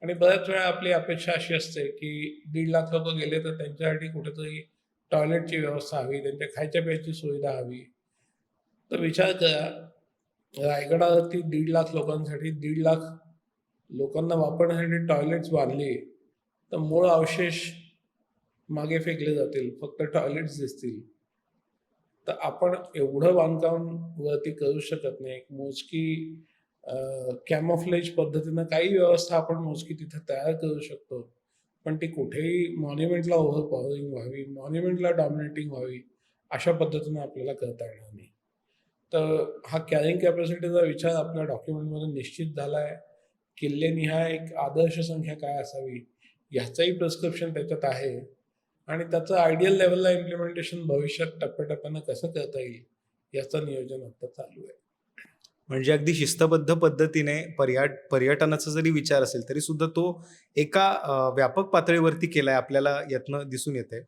आणि बऱ्याच वेळा आपली अपेक्षा अशी असते, की 1,50,000 लोकं गेले, तर त्यांच्यासाठी कुठेतरी टॉयलेटची व्यवस्था हवी, त्यांच्या खायच्या-प्यायची सुविधा हवी. तर विचार करा, रायगडावरती 1,50,000 लोकांसाठी 1,50,000 लोकांना वापरण्यासाठी टॉयलेट्स बांधली, तर मूळ अवशेष मागे फेकले जातील. फक्त टॉयलेट्स दिसतील. तर आपण एवढं बांधकाम वरती करू शकत नाही. एक मोजकी कॅमोफ्लेज पद्धतीनं काही व्यवस्था आपण मोजकी तिथे तयार करू शकतो. पण ती कुठेही मॉन्युमेंटला ओव्हरपॉवरिंग व्हावी, मॉन्युमेंटला डॉमिनेटिंग व्हावी, अशा पद्धतीनं आपल्याला करता येणार नाही. तर हा कॅरिंग कॅपॅसिटीचा विचार आपल्या डॉक्युमेंटमध्ये निश्चित झाला आहे. किल्लेनिहाय एक आदर्श संख्या काय असावी, ह्याचंही प्रिस्क्रिप्शन त्याच्यात आहे आणि त्याचं आयडियल लेव्हलला इम्प्लिमेंटेशन भविष्यात टप्प्याटप्प्यानं कसं करता येईल, याचं नियोजन आता चालू आहे. म्हणजे अगदी शिस्तबद्ध पद्धतीने पर्यटनाचा जरी विचार असेल तरी सुद्धा तो एका व्यापक पातळीवरती केलाय आपल्याला यातनं दिसून येतंय.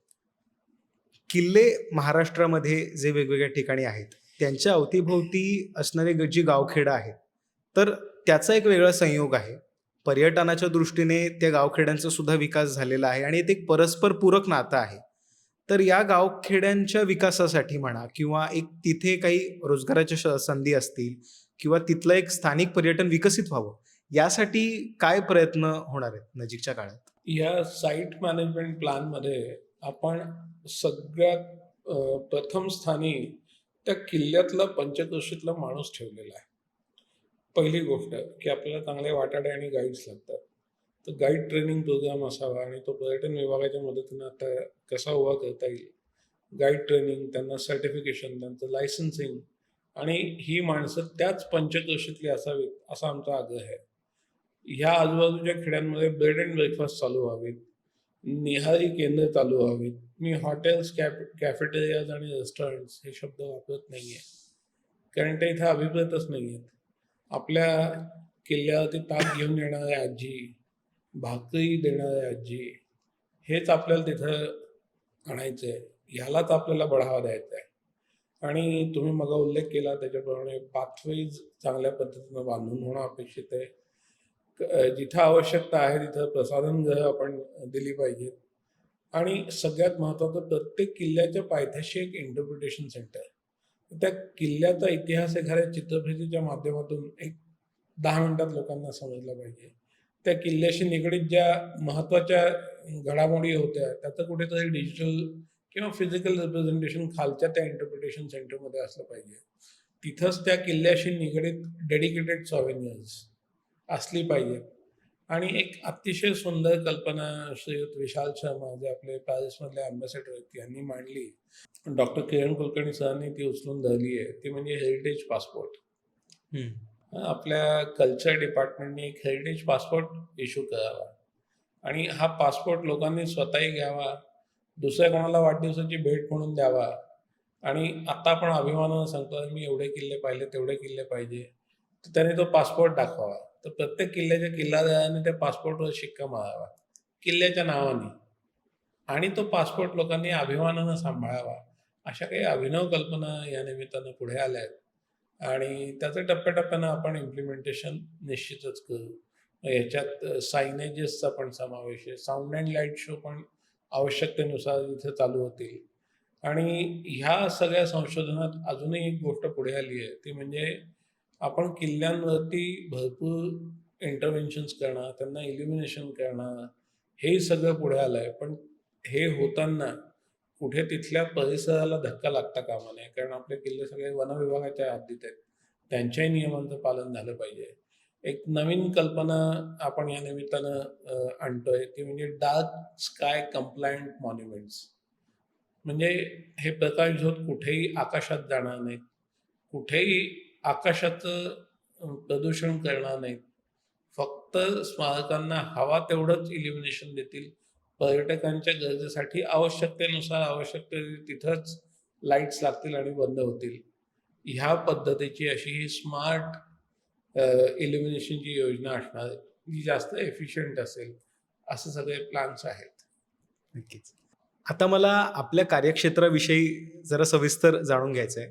किल्ले महाराष्ट्रामध्ये जे वेगवेगळ्या ठिकाणी आहेत, त्यांच्या अवतीभोवती असणारे जी गावखेडं आहेत, तर त्याचा एक वेगळा संयोग आहे. पर्यटनाच्या दृष्टीने त्या गावखेड्यांचा सुद्धा विकास झालेला आहे आणि ते एक परस्पर पूरक नातं आहे. तर या गावखेड्यांच्या विकासासाठी म्हणा किंवा एक तिथे काही रोजगाराच्या संधी असतील किंवा तिथलं एक स्थानिक पर्यटन विकसित व्हावं, यासाठी काय प्रयत्न होणार आहेत नजीकच्या काळात? या साईट मॅनेजमेंट प्लॅनमध्ये आपण सगळ्यात प्रथम स्थानी त्या किल्ल्यातला पंचक्रोशीतला माणूस ठेवलेला आहे. पहिली गोष्ट की आपल्याला चांगले वाटाडे आणि गाईड्स लागतात. तर गाईड ट्रेनिंग प्रोग्राम असावा आणि तो पर्यटन विभागाच्या मदतीनं आता कसा उभा करता येईल. गाईड ट्रेनिंग, त्यांना सर्टिफिकेशन, त्यांचं लायसन्सिंग आणि ही माणसं त्याच पंचक्रोशीतली असावीत, असा आमचा आग्रह आहे. ह्या आजूबाजूच्या खेड्यांमध्ये बेड अँड ब्रेकफास्ट चालू व्हावेत. निहारी केंद्र चालू व्हावीत. मी हॉटेल्स, कॅफेटेरियाज आणि रेस्टॉरंट्स हे शब्द वापरत नाहीये. कारण ते इथे अभिप्रेतच नाहीयेत. आपल्या किल्ल्यावरती ताक घेऊन येणाऱ्या आजी, भाकरी देणाऱ्या आजी, हेच आपल्याला तिथं आणायचंय. ह्यालाच आपल्याला बढावा द्यायचा आहे. आणि तुम्ही मगा उल्लेख केला त्याच्याप्रमाणे पाथवेज चांगल्या पद्धतीनं बांधून होणं अपेक्षित आहे. जिथं आवश्यकता आहे तिथं प्रसाधनगृहं आपण दिली पाहिजेत. आणि सगळ्यात महत्त्वाचं प्रत्येक किल्ल्याच्या पायथ्याशी एक इंटरप्रिटेशन सेंटर. त्या किल्ल्याचा इतिहास एखाद्या चित्रफितीच्या माध्यमातून एक 10 मिनिटात लोकांना समजला पाहिजे. त्या किल्ल्याशी निगडीत ज्या महत्त्वाच्या घडामोडी होत्या त्याचं कुठेतरी डिजिटल किंवा फिजिकल रिप्रेझेंटेशन खालच्या त्या इंटरप्रिटेशन सेंटरमध्ये असलं पाहिजे. तिथंच त्या किल्ल्याशी निगडीत डेडिकेटेड सॉव्हेनियर्स असली पाहिजेत. आणि एक अतिशय सुंदर कल्पना श्रीयुत विशाल शर्मा जे आपले पॅरिसमधले अँबॅसेडर आहेत यांनी मांडली. डॉक्टर किरण कुलकर्णी सरांनी ती उचलून धरली आहे. ती म्हणजे हेरिटेज पासपोर्ट. आपल्या कल्चर डिपार्टमेंटने एक हेरिटेज पासपोर्ट इश्यू करावा आणि हा पासपोर्ट लोकांनी स्वतःही घ्यावा, दुसऱ्या कोणाला वाढदिवसाची भेट म्हणून द्यावा. आणि आता आपण अभिमानानं सांगतो मी एवढे किल्ले पाहिले, तेवढे किल्ले पाहिजे. तर त्याने तो पासपोर्ट दाखवावा. तर प्रत्येक किल्ल्याच्या किल्लादाराने त्या पासपोर्टवर शिक्का मारावा, किल्ल्याच्या नावाने. आणि तो पासपोर्ट लोकांनी अभिमानानं सांभाळावा. अशा काही अभिनव कल्पना या निमित्तानं पुढे आल्या आहेत आणि त्याचं टप्प्याटप्प्यानं आपण इम्प्लिमेंटेशन निश्चितच करू. ह्याच्यात सायनेजेसचा पण समावेश आहे. साऊंड अँड लाईट शो पण आवश्यकतेनुसार इथे चालू होतील. आणि ह्या सगळ्या संशोधनात अजूनही एक गोष्ट पुढे आली आहे, ती म्हणजे आपण किल्ल्यांवरती भरपूर इंटरव्हेन्शन्स करणं, त्यांना इल्युमिनेशन करणं, हे सगळं पुढे आलं आहे. पण हे होताना कुठे तिथल्या परिसराला धक्का लागता कामा नये. कारण आपले किल्ले सगळे वनविभागाच्या हद्दीत आहेत. त्यांच्याही नियमांचं पालन झालं पाहिजे. एक नवीन कल्पना आपण या निमित्तानं आणतोय, ती म्हणजे डार्क स्काय कंप्लायंट मॉन्युमेंट्स. म्हणजे हे प्रकाशझोत कुठेही आकाशात जाणार नाहीत. कुठेही आकाशाचं प्रदूषण करणार नाहीत. फक्त स्मारकांना हवा तेवढंच इल्युमिनेशन देतील. पर्यटकांच्या गरजेसाठी आवश्यकतेनुसार आवश्यक तिथंच लाईट्स लागतील आणि बंद होतील. ह्या पद्धतीची अशी ही स्मार्ट इल्युमिनेशनची योजना असणार आहे, जी जास्त एफिशियंट असेल. असे सगळे प्लॅन्स आहेत. नक्कीच. आता मला आपल्या कार्यक्षेत्राविषयी जरा सविस्तर जाणून घ्यायचं आहे.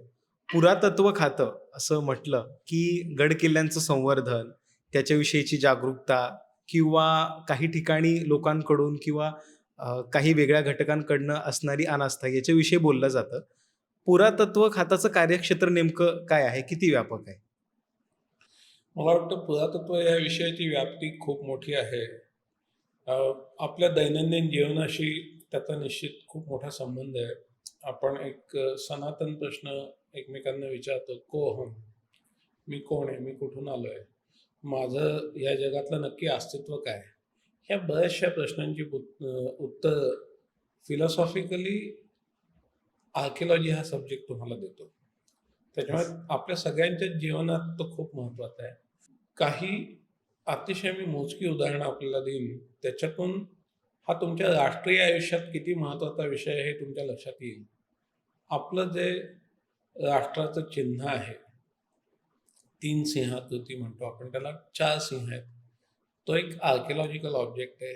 पुरातत्व खातं असं म्हटलं की गड किल्ल्यांचं संवर्धन, त्याच्याविषयीची जागरूकता किंवा काही ठिकाणी लोकांकडून किंवा काही वेगळ्या घटकांकडनं असणारी अनास्था याच्याविषयी बोललं जातं. पुरातत्व खात्याचं कार्यक्षेत्र नेमकं काय आहे? किती व्यापक आहे? मला वाटतं पुरातत्व या विषयाची व्याप्ती खूप मोठी आहे. अ, आपल्या दैनंदिन जीवनाशी त्याचा निश्चित खूप मोठा संबंध आहे. आपण एक सनातन प्रश्न एकमेकांना विचारतो, को हम? मी कोण आहे? मी कुठून आलो आहे? माझं या जगातलं नक्की अस्तित्व काय? ह्या बऱ्याचशा प्रश्नांची उत्तर फिलॉसॉफिकली आर्किओलॉजी हा सब्जेक्ट तुम्हाला देतो. त्याच्यामुळे आपल्या सगळ्यांच्याच जीवनात तो खूप महत्त्वाचा आहे. काही अतिशय मी मोजकी उदाहरणं आपल्याला देईन. त्याच्यातून हा तुमच्या राष्ट्रीय आयुष्यात किती महत्त्वाचा विषय आहे हे तुमच्या लक्षात येईल. आपलं जे राष्ट्राचं चिन्ह आहे, 3 सिंहाकृती म्हणतो आपण त्याला, 4 सिंह आहेत. तो एक आर्किओलॉजिकल ऑब्जेक्ट आहे.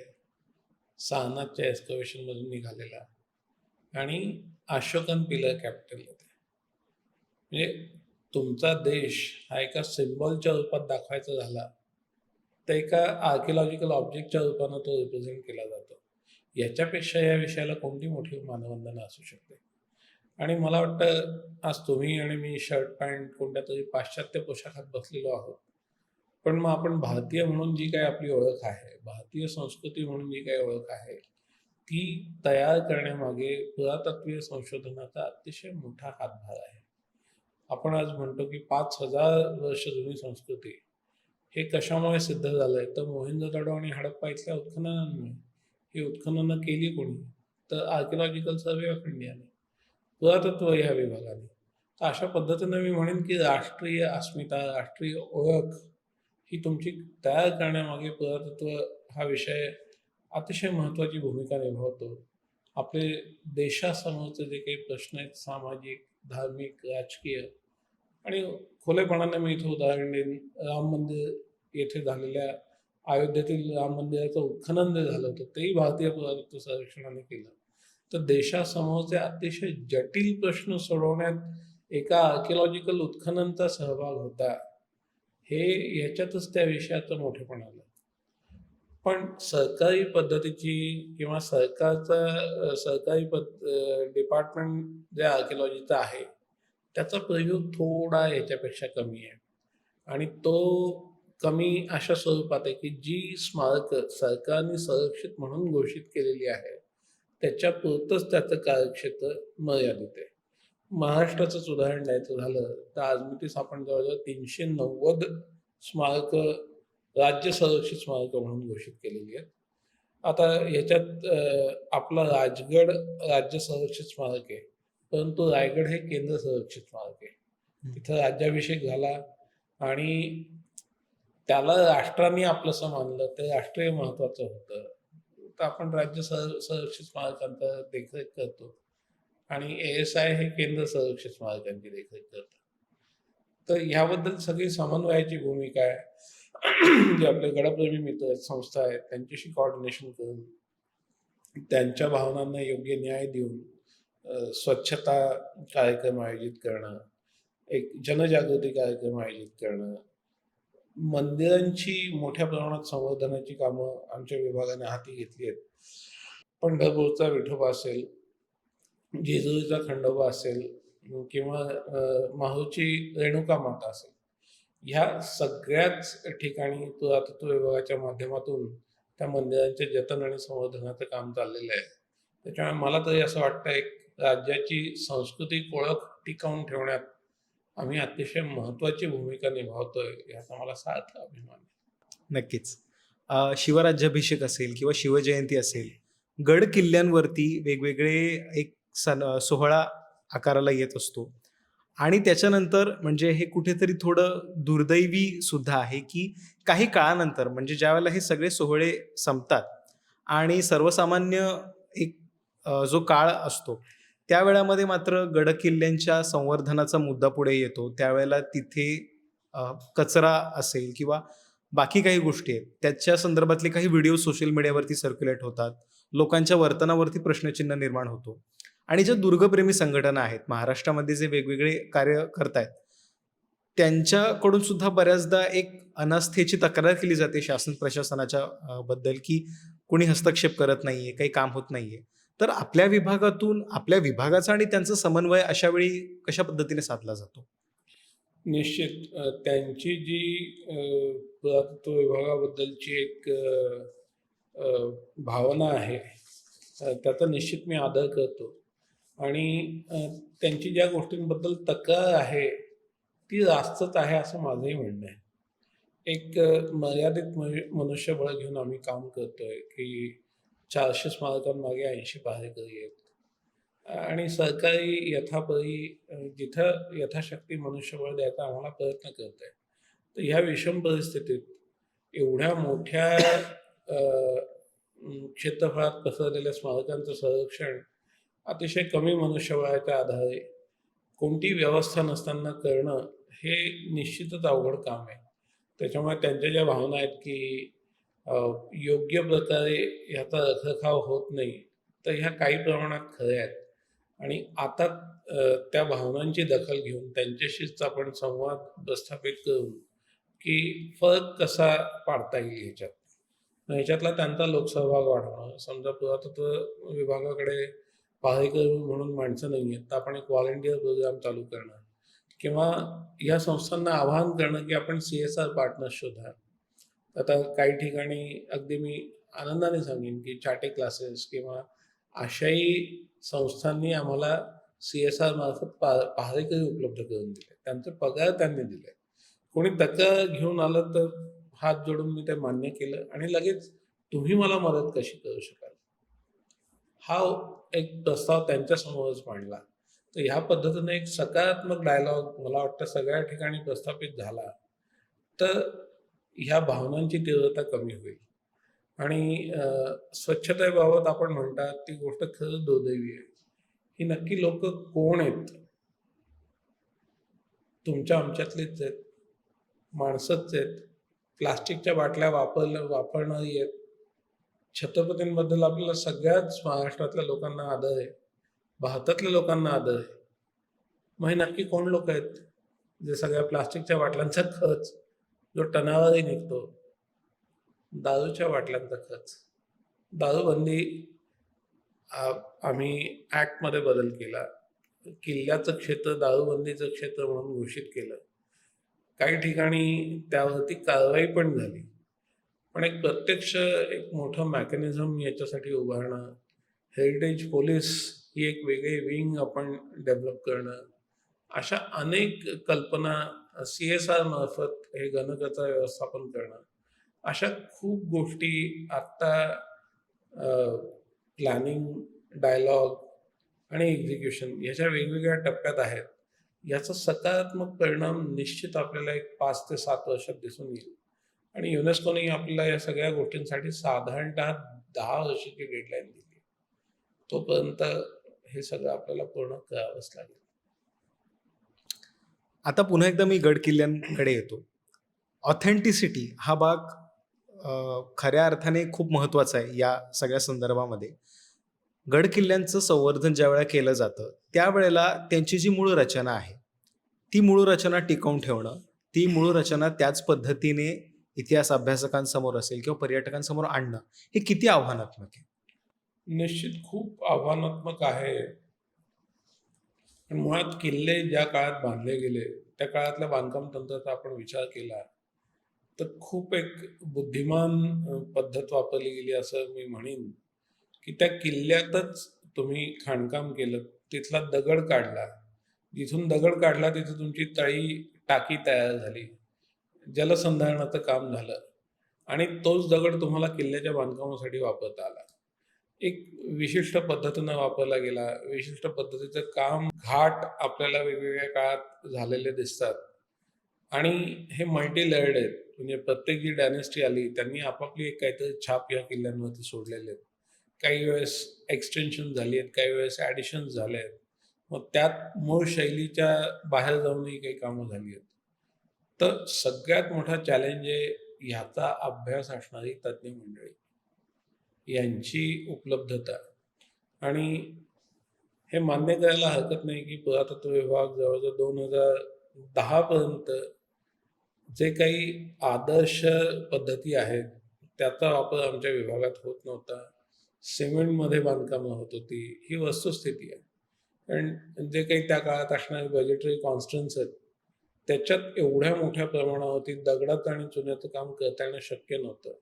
सारनाथच्या एक्स्कव्हेशनमधून निघालेला आणि अशोकन पिलर कॅपिटल आहे. म्हणजे तुमचा देश हा एका सिम्बॉलच्या रूपात दाखवायचा झाला, तर एका आर्किओलॉजिकल ऑब्जेक्टच्या रूपानं तो रिप्रेझेंट केला जातो. याच्यापेक्षा या विषयाला कोणती मोठी मानवंदना असू शकते? आणि मला वाटतं आज तुम्ही आणि मी शर्ट पॅन्ट कोणत्या तरी पाश्चात्य पोशाखात बसलेलो आहोत. पण मग आपण भारतीय म्हणून जी काही आपली ओळख आहे, भारतीय संस्कृती म्हणून जी काही ओळख आहे, ती तयार करण्यामागे पुरातत्वीय संशोधनाचा अतिशय मोठा हातभार आहे. आपण आज म्हणतो की 5,000 वर्ष जुनी संस्कृती. हे कशामुळे सिद्ध झालंय? तर मोहिंजोदडो आणि हडप्पा इथल्या उत्खननांमुळे. ही उत्खननं केली कोणी? तर आर्किओलॉजिकल सर्व्हे ऑफ इंडियाने, पुरातत्व ह्या विभागाने. तर अशा पद्धतीनं मी म्हणेन की राष्ट्रीय अस्मिता, राष्ट्रीय ओळख ही तुमची तयार करण्यामागे पुरातत्व हा विषय अतिशय महत्त्वाची भूमिका निभावतो. आपले देशासमोरचे जे काही प्रश्न आहेत, सामाजिक, धार्मिक, राजकीय, आणि खुलेपणाने मी इथं उदाहरण देईन, राम मंदिर येथे झालेल्या अयोध्येतील राम मंदिराचं उत्खनन जे झालं होतं, तेही भारतीय पुरातत्व सर्वेक्षणाने केलं. तर देशासमोरचे अतिशय जटिल प्रश्न सोडवण्यात एका आर्किओलॉजिकल उत्खननचा सहभाग होता. हे ह्याच्यातच त्या विषयाचं मोठेपण आलं. पण सरकारी पद्धतीची किंवा सरकारी डिपार्टमेंट जे आर्किओलॉजीचं आहे, त्याचा प्रयोग थोडा याच्यापेक्षा कमी आहे. आणि तो कमी अशा स्वरूपात आहे की जी स्मारकं सरकारने संरक्षित म्हणून घोषित केलेली आहे, त्याच्यापुरतंच त्याचं कार्यक्षेत्र मर्यादित आहे. महाराष्ट्राचंच उदाहरण द्यायचं झालं तर आजमितीस आपण जवळजवळ 390 स्मारकं राज्य संरक्षित स्मारकं म्हणून घोषित केलेली आहेत. आता ह्याच्यात आपलं राजगड राज्य संरक्षित स्मारक आहे, परंतु रायगड हे केंद्र संरक्षित स्मारक आहे. तिथं राज्याभिषेक झाला आणि त्याला राष्ट्राने आपलंसं मानलं, ते राष्ट्रीय महत्त्वाचं होतं. तर आपण राज्य संरक्षित स्मारकांचा देखरेख करतो आणि ASI हे केंद्र संरक्षित स्मारकांची देखरेख करतं. तर ह्याबद्दल सगळी समन्वयाची भूमिका आहे. जे आपले गडप्रेमी मित्र आहेत, संस्था आहेत, त्यांच्याशी कोऑर्डिनेशन करून त्यांच्या भावनांना योग्य न्याय देऊन स्वच्छता कार्यक्रम आयोजित करणं, एक जनजागृती कार्यक्रम आयोजित करणं, मंदिरांची मोठ्या प्रमाणात संवर्धनाची कामं आमच्या विभागाने हाती घेतली आहेत. पंढरपूरचा विठोबा असेल, जेजुरीचा खंडोबा असेल किंवा माहूरची रेणुका माता असेल, ह्या सगळ्याच ठिकाणी पुरातत्व विभागाच्या माध्यमातून त्या मंदिरांचे जतन आणि संवर्धनाचं काम चाललेलं आहे. त्याच्यामुळे मला तरी असं वाटतं, एक राज्याची सांस्कृतिक ओळख टिकवून ठेवण्यात आम्ही अतिशय महत्त्वाची भूमिका निभावतोय, याचा मला सार्थ अभिमान आहे. नक्कीच. शिवराज्याभिषेक असेल किंवा शिवजयंती असेल, गड किल्ल्यांवरती वेगवेगळे एक सोहळा आकाराला येत असतो आणि त्याच्यानंतर म्हणजे हे कुठेतरी थोडं दुर्दैवी सुद्धा आहे, की काही काळानंतर म्हणजे ज्यावेळेला हे सगळे सोहळे संपतात आणि सर्वसामान्य एक जो काळ असतो, त्यावेळामध्ये मात्र गडकिल्ल्यांच्या संवर्धनाचा मुद्दा पुढे येतो. त्यावेळेला तिथे कचरा असेल किंवा बाकी काही गोष्टी आहेत, त्याच्या संदर्भातले काही व्हिडिओ सोशल मीडियावरती सर्क्युलेट होतात. लोकांच्या वर्तनावरती प्रश्नचिन्ह निर्माण होतो. आणि ज्या दुर्गप्रेमी संघटना आहेत, महाराष्ट्रामध्ये जे वेगवेगळे कार्य करतायत, त्यांच्याकडून सुद्धा बऱ्याचदा एक अनास्थेची तक्रार केली जाते शासन प्रशासनाच्या बद्दल, की कोणी हस्तक्षेप करत नाहीये, काही काम होत नाहीये. तर आपल्या विभागातून आपल्या विभागाचा आणि त्यांचा समन्वय अशा वेळी कशा पद्धतीने साधला जातो? निश्चित त्यांची जी पुरातत्व विभागाबद्दलची एक भावना आहे, त्याचा निश्चित मी आदर करतो आणि त्यांची ज्या गोष्टींबद्दल तक्रार आहे, ती रास्तच आहे असं माझंही म्हणणं आहे. एक मर्यादित मनुष्यबळ घेऊन आम्ही काम करतोय, की 400 स्मारकांमागे 80 पहारेकरी आहेत आणि सरकारी यथापरी जिथं यथाशक्ती मनुष्यबळ द्यायचा आम्हाला प्रयत्न करत आहे. तर ह्या विषम परिस्थितीत एवढ्या मोठ्या क्षेत्रफळात पसरलेल्या स्मारकांचं संरक्षण अतिशय कमी मनुष्यबळाच्या आधारे कोणती व्यवस्था नसताना करणं हे निश्चितच अवघड काम आहे. त्याच्यामुळे त्यांच्या ज्या भावना आहेत, की योग्य प्रकारे ह्याचा रखरखाव होत नाही, तर ह्या काही प्रमाणात खऱ्या आहेत आणि आता त्या भावनांची दखल घेऊन त्यांच्याशीच आपण संवाद प्रस्थापित करून, की फरक कसा पाडता येईल ह्याच्यात. ह्याच्यातला त्यांचा लोकसहभाग वाढवणं. समजा पुरातत्व विभागाकडे पहारेकरी म्हणून माणसं नाही आहेत, तर आपण एक व्हॉलंटिअर प्रोग्राम चालू करणं किंवा या संस्थांना आवाहन करणं, की आपण CSR पार्टनर्स शोधा. आता काही ठिकाणी अगदी मी आनंदाने सांगेन, की चाटे क्लासेस किंवा अशाही संस्थांनी आम्हाला CSR मार्फत पहारेकरी उपलब्ध करून दिले. त्यांचे पगार त्यांनी दिले. कोणी तक्रार घेऊन आलं तर हात जोडून मी ते मान्य केलं आणि लगेच तुम्ही मला मदत कशी करू शकाल? हा एक प्रस्ताव त्यांच्यासमोरच मांडला. तर ह्या पद्धतीने एक सकारात्मक डायलॉग मला वाटतं सगळ्या ठिकाणी प्रस्थापित झाला, तर ह्या भावनांची तीव्रता कमी होईल. आणि स्वच्छतेबाबत आपण म्हणतात ती गोष्ट खरंच दुर्दैवी आहे. ही नक्की लोकं कोण आहेत? तुमच्या आमच्यातलीच आहेत, माणसंच आहेत. प्लास्टिकच्या बाटल्या वापरणारी आहेत. छत्रपतींबद्दल आपल्याला सगळ्याच महाराष्ट्रातल्या लोकांना आदर आहे. भारतातल्या लोकांना आदर आहे. मग हे नक्की कोण लोक आहेत, जे सगळ्या प्लास्टिकच्या बाटल्यांचा खच जो टनावरही निघतो, दारूच्या बाटल्यांचा खच. दारूबंदी आम्ही ॲक्टमध्ये बदल केला. किल्ल्याचं क्षेत्र दारूबंदीचं क्षेत्र म्हणून घोषित केलं. काही ठिकाणी त्यावरती कारवाई पण झाली. पण एक प्रत्यक्ष एक मोठं मेकॅनिझम याच्यासाठी उभारणं, हेरिटेज पोलीस ही एक वेगळी विंग आपण डेव्हलप करणं, अशा अनेक कल्पना CSR मार्फत हे घनकचरा व्यवस्थापन करणं अशा खूप गोष्टी आत्ता प्लॅनिंग, डायलॉग आणि एक्झिक्युशन ह्याच्या वेगवेगळ्या टप्प्यात आहेत. याचा सकारात्मक परिणाम निश्चित आपल्याला एक 5 ते 7 वर्षात दिसून येईल आणि युनेस्कोने आपल्याला या सगळ्या गोष्टींसाठी साधारणतः 10 वर्षाची डेडलाईन दिली आहे. तोपर्यंत हे सगळं आपल्याला पूर्ण करावंच लागेल. आता पुन्हा एकदा मी गड किल्ल्यांकडे येतो. ऑथेंटिसिटी हा भाग खऱ्या अर्थाने खूप महत्त्वाचा आहे या सगळ्या संदर्भामध्ये. गड किल्ल्यांचं संवर्धन ज्यावेळेला केलं जातं, त्यावेळेला त्यांची जी मूळ रचना आहे, ती मूळ रचना टिकवून ठेवणं, ती मूळ रचना त्याच पद्धतीने इतिहास अभ्यासकांसमोर असेल किंवा पर्यटकांसमोर आणणं, हे किती आव्हानात्मक आहे? निश्चित खूप आव्हानात्मक आहे. पण मुळात किल्ले ज्या काळात बांधले गेले, त्या काळातल्या बांधकाम तंत्राचा आपण विचार केला, तर खूप एक बुद्धिमान पद्धत वापरली गेली असं मी म्हणेन, की त्या किल्ल्यातच तुम्ही खाणकाम केलं, तिथला दगड काढला. जिथून दगड काढला तिथे तुमची तळी, टाकी तयार झाली. जलसंधारणाचं काम झालं आणि तोच दगड तुम्हाला किल्ल्याच्या बांधकामासाठी वापरता आला. एक विशिष्ट पद्धतीनं वापरला गेला. विशिष्ट पद्धतीचं काम, घाट आपल्याला वेगवेगळ्या काळात झालेले दिसतात आणि हे मल्टी लेयर्ड आहेत. म्हणजे प्रत्येक जी डायनेस्टी आली, त्यांनी आपापली एक काहीतरी छाप या किल्ल्यांवरती सोडलेले आहेत. काही वेळेस एक्सटेन्शन झाली आहेत, काही वेळेस ॲडिशन्स झाले आहेत. मग त्यात मूळ शैलीच्या बाहेर जाऊनही काही कामं झाली आहेत. तर सगळ्यात मोठा चॅलेंज आहे ह्याचा अभ्यास असणारी तज्ञ मंडळी, यांची उपलब्धता. आणि हे मान्य करायला हरकत नाही, की पुरातत्व विभाग जवळजवळ 2010 पर्यंत जे काही आदर्श पद्धती आहेत, त्याचा वापर आमच्या विभागात होत नव्हता. सिमेंटमध्ये बांधकामं होत होती. ही वस्तुस्थिती आहे. पण जे काही त्या काळात असणारे बजेटरी कॉन्स्टन्ट्स आहेत, त्याच्यात एवढ्या मोठ्या प्रमाणावरती दगडात आणि चुन्याचं काम करता येणं शक्य नव्हतं.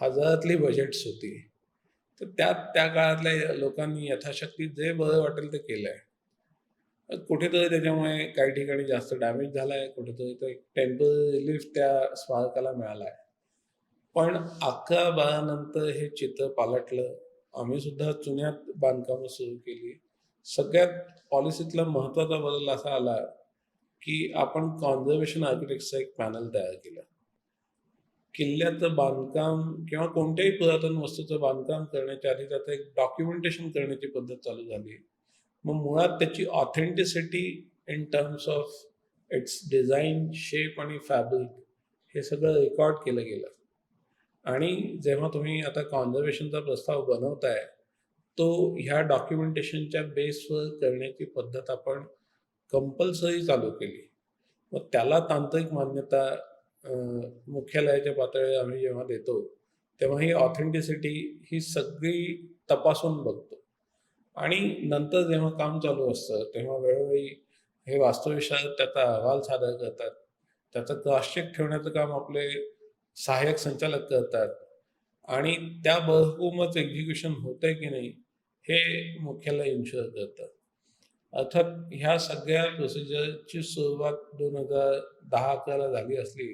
हजारातली बजेट्स होती. तर त्यात त्या काळातल्या लोकांनी यथाशक्ती जे बरं वाटेल ते केलंय. कुठेतरी त्याच्यामुळे काही ठिकाणी जास्त डॅमेज झालाय, कुठेतरी तो एक टेम्पररी रिलीफ त्या स्मारकाला मिळाला आहे. पण 11-12 नंतर हे चित्र पालटलं. आम्ही सुद्धा चुन्यात बांधकामं सुरू केली. सगळ्यात पॉलिसीतला महत्त्वाचा बदल असा आला, की आपण कॉन्झर्वेशन आर्किटेक्टचं एक पॅनल तयार केलं. किल्ल्याचं बांधकाम किंवा कोणत्याही पुरातन वस्तूचं बांधकाम करण्याच्या आधी त्याचं एक डॉक्युमेंटेशन करण्याची पद्धत चालू झाली. मग मुळात त्याची authenticity in terms of its design, shape आणि फॅब्रिक हे सगळं रेकॉर्ड केलं गेलं. आणि जेव्हा तुम्ही आता कॉन्झर्वेशनचा प्रस्ताव बनवताय, तो ह्या डॉक्युमेंटेशनच्या बेसवर करण्याची पद्धत आपण कंपल्सरी चालू केली. मग त्याला तांत्रिक मान्यता मुख्यालयाच्या पातळीवर आम्ही जेव्हा देतो, तेव्हा ही ऑथेंटिसिटी ही सगळी तपासून बघतो. आणि नंतर जेव्हा काम चालू असतं, तेव्हा वेळोवेळी हे वास्तुविशारद त्याचा अहवाल सादर करतात. त्याचं क्रॉस चेक ठेवण्याचं काम आपले सहाय्यक संचालक करतात आणि त्या बरोबरच एक्झिक्युशन होतंय की नाही, हे मुख्यालय इन्शुअर करतं. अर्थात ह्या सगळ्या प्रोसिजरची सुरुवात 2010-11ला झाली असली,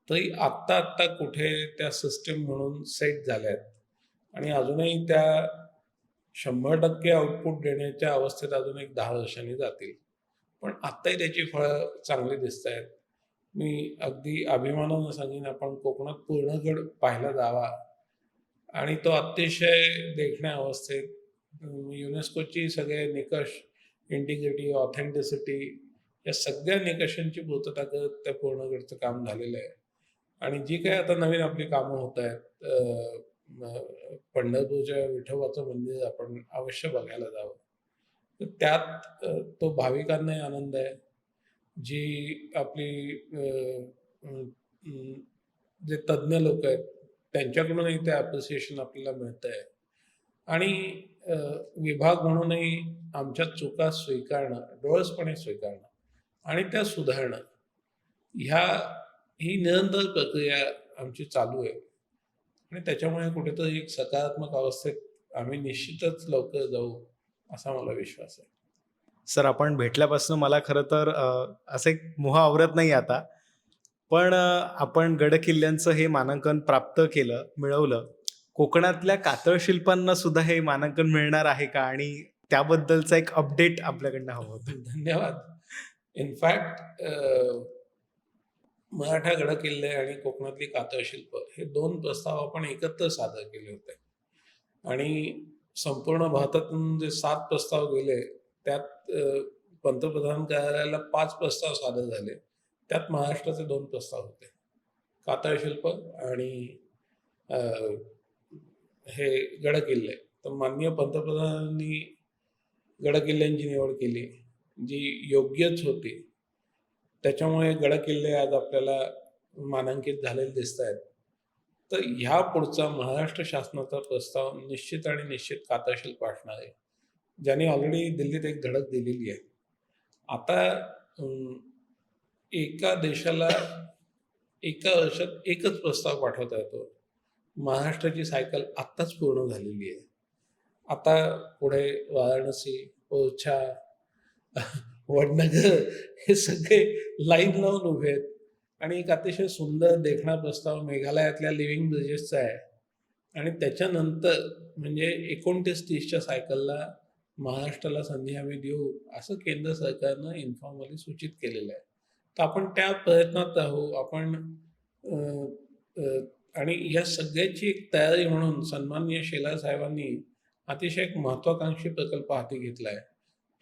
तरी आत्ता कुठे त्या सिस्टम म्हणून सेट झाल्या आहेत आणि अजूनही त्या 100% आउटपुट देण्याच्या अवस्थेत अजून एक 10 वर्षांनी जातील. पण आत्ताही त्याची फळं चांगली दिसतायत. मी अगदी अभिमानानं सांगेन, आपण कोकणात पूर्णगड पाहायला जावा आणि तो अतिशय देखण्या अवस्थेत युनेस्कोची सगळे निकष, इंटिग्रिटी, ऑथेंटिसिटी या सगळ्या निकषांची पूर्तता करत त्या पूर्णगडचं काम झालेलं आहे. आणि जी काही आता नवीन आपली कामं होत आहेत, पंढरपूरच्या विठोबाचं मंदिर आपण अवश्य बघायला जावं. तर त्यात तो भाविकांनाही आनंद आहे. जी आपली जे तज्ञ लोक आहेत, त्यांच्याकडूनही ते ॲप्रिसिएशन आपल्याला मिळतंय. आणि अ, विभाग म्हणूनही आमच्या चुका स्वीकारणं, डोळसपणे स्वीकारणं आणि त्या सुधारणं, ह्या ही निरंतर प्रक्रिया आमची चालू आहे आणि त्याच्यामुळे कुठेतरी एक सकारात्मक अवस्थेत आम्ही निश्चितच लवकर जाऊ, असा मला विश्वास आहे. सर, आपण भेटल्यापासून मला खरं तर असं एक मोह आवरत नाही आता. पण आपण गडकिल्ल्यांचं हे मानांकन प्राप्त केलं, मिळवलं. कोकणातल्या कातळ शिल्पांना सुद्धा हे मानांकन मिळणार आहे का? आणि त्याबद्दलचा एक अपडेट आपल्याकडनं हवं होतं. धन्यवाद. इनफॅक्ट मराठा गडकिल्ले आणि कोकणातली कातळशिल्प हे 2 प्रस्ताव आपण एकत्र सादर केले होते. आणि संपूर्ण भारतातून जे 7 प्रस्ताव गेले, त्यात पंतप्रधान कार्यालयाला 5 प्रस्ताव सादर झाले. त्यात महाराष्ट्राचे 2 प्रस्ताव होते. कातळशिल्प आणि अ, हे गडकिल्ले. तर माननीय पंतप्रधानांनी गडकिल्ल्यांची निवड केली, जी योग्यच होती. त्याच्यामुळे गडकिल्ले आज आपल्याला मानांकित झालेले दिसतायत. तर ह्या पुढचा महाराष्ट्र शासनाचा प्रस्ताव निश्चित आणि निश्चित कातळशिल्प असणार आहे. ज्याने ऑलरेडी दिल्लीत एक धडक दिलेली आहे. आता अं, एका देशाला एका वर्षात एकच प्रस्ताव पाठवता येतो. महाराष्ट्राची सायकल आत्ताच पूर्ण झालेली आहे. आता पुढे वाराणसी, ओरछा, वडनगर हे सगळे लाईन लावून उभे आहेत. आणि एक अतिशय सुंदर देखणा प्रस्ताव मेघालयातल्या लिव्हिंग ब्रिजेसचा आहे. आणि त्याच्यानंतर म्हणजे 29-30च्या सायकलला महाराष्ट्राला संधी आम्ही देऊ, असं केंद्र सरकारनं इन्फॉर्मली सूचित केलेलं आहे. तर आपण त्या प्रयत्नात राहू. आपण अ, अ, आणि या सगळ्याची एक तयारी म्हणून सन्माननीय शेलार साहेबांनी अतिशय एक महत्त्वाकांक्षी प्रकल्प हाती घेतला आहे.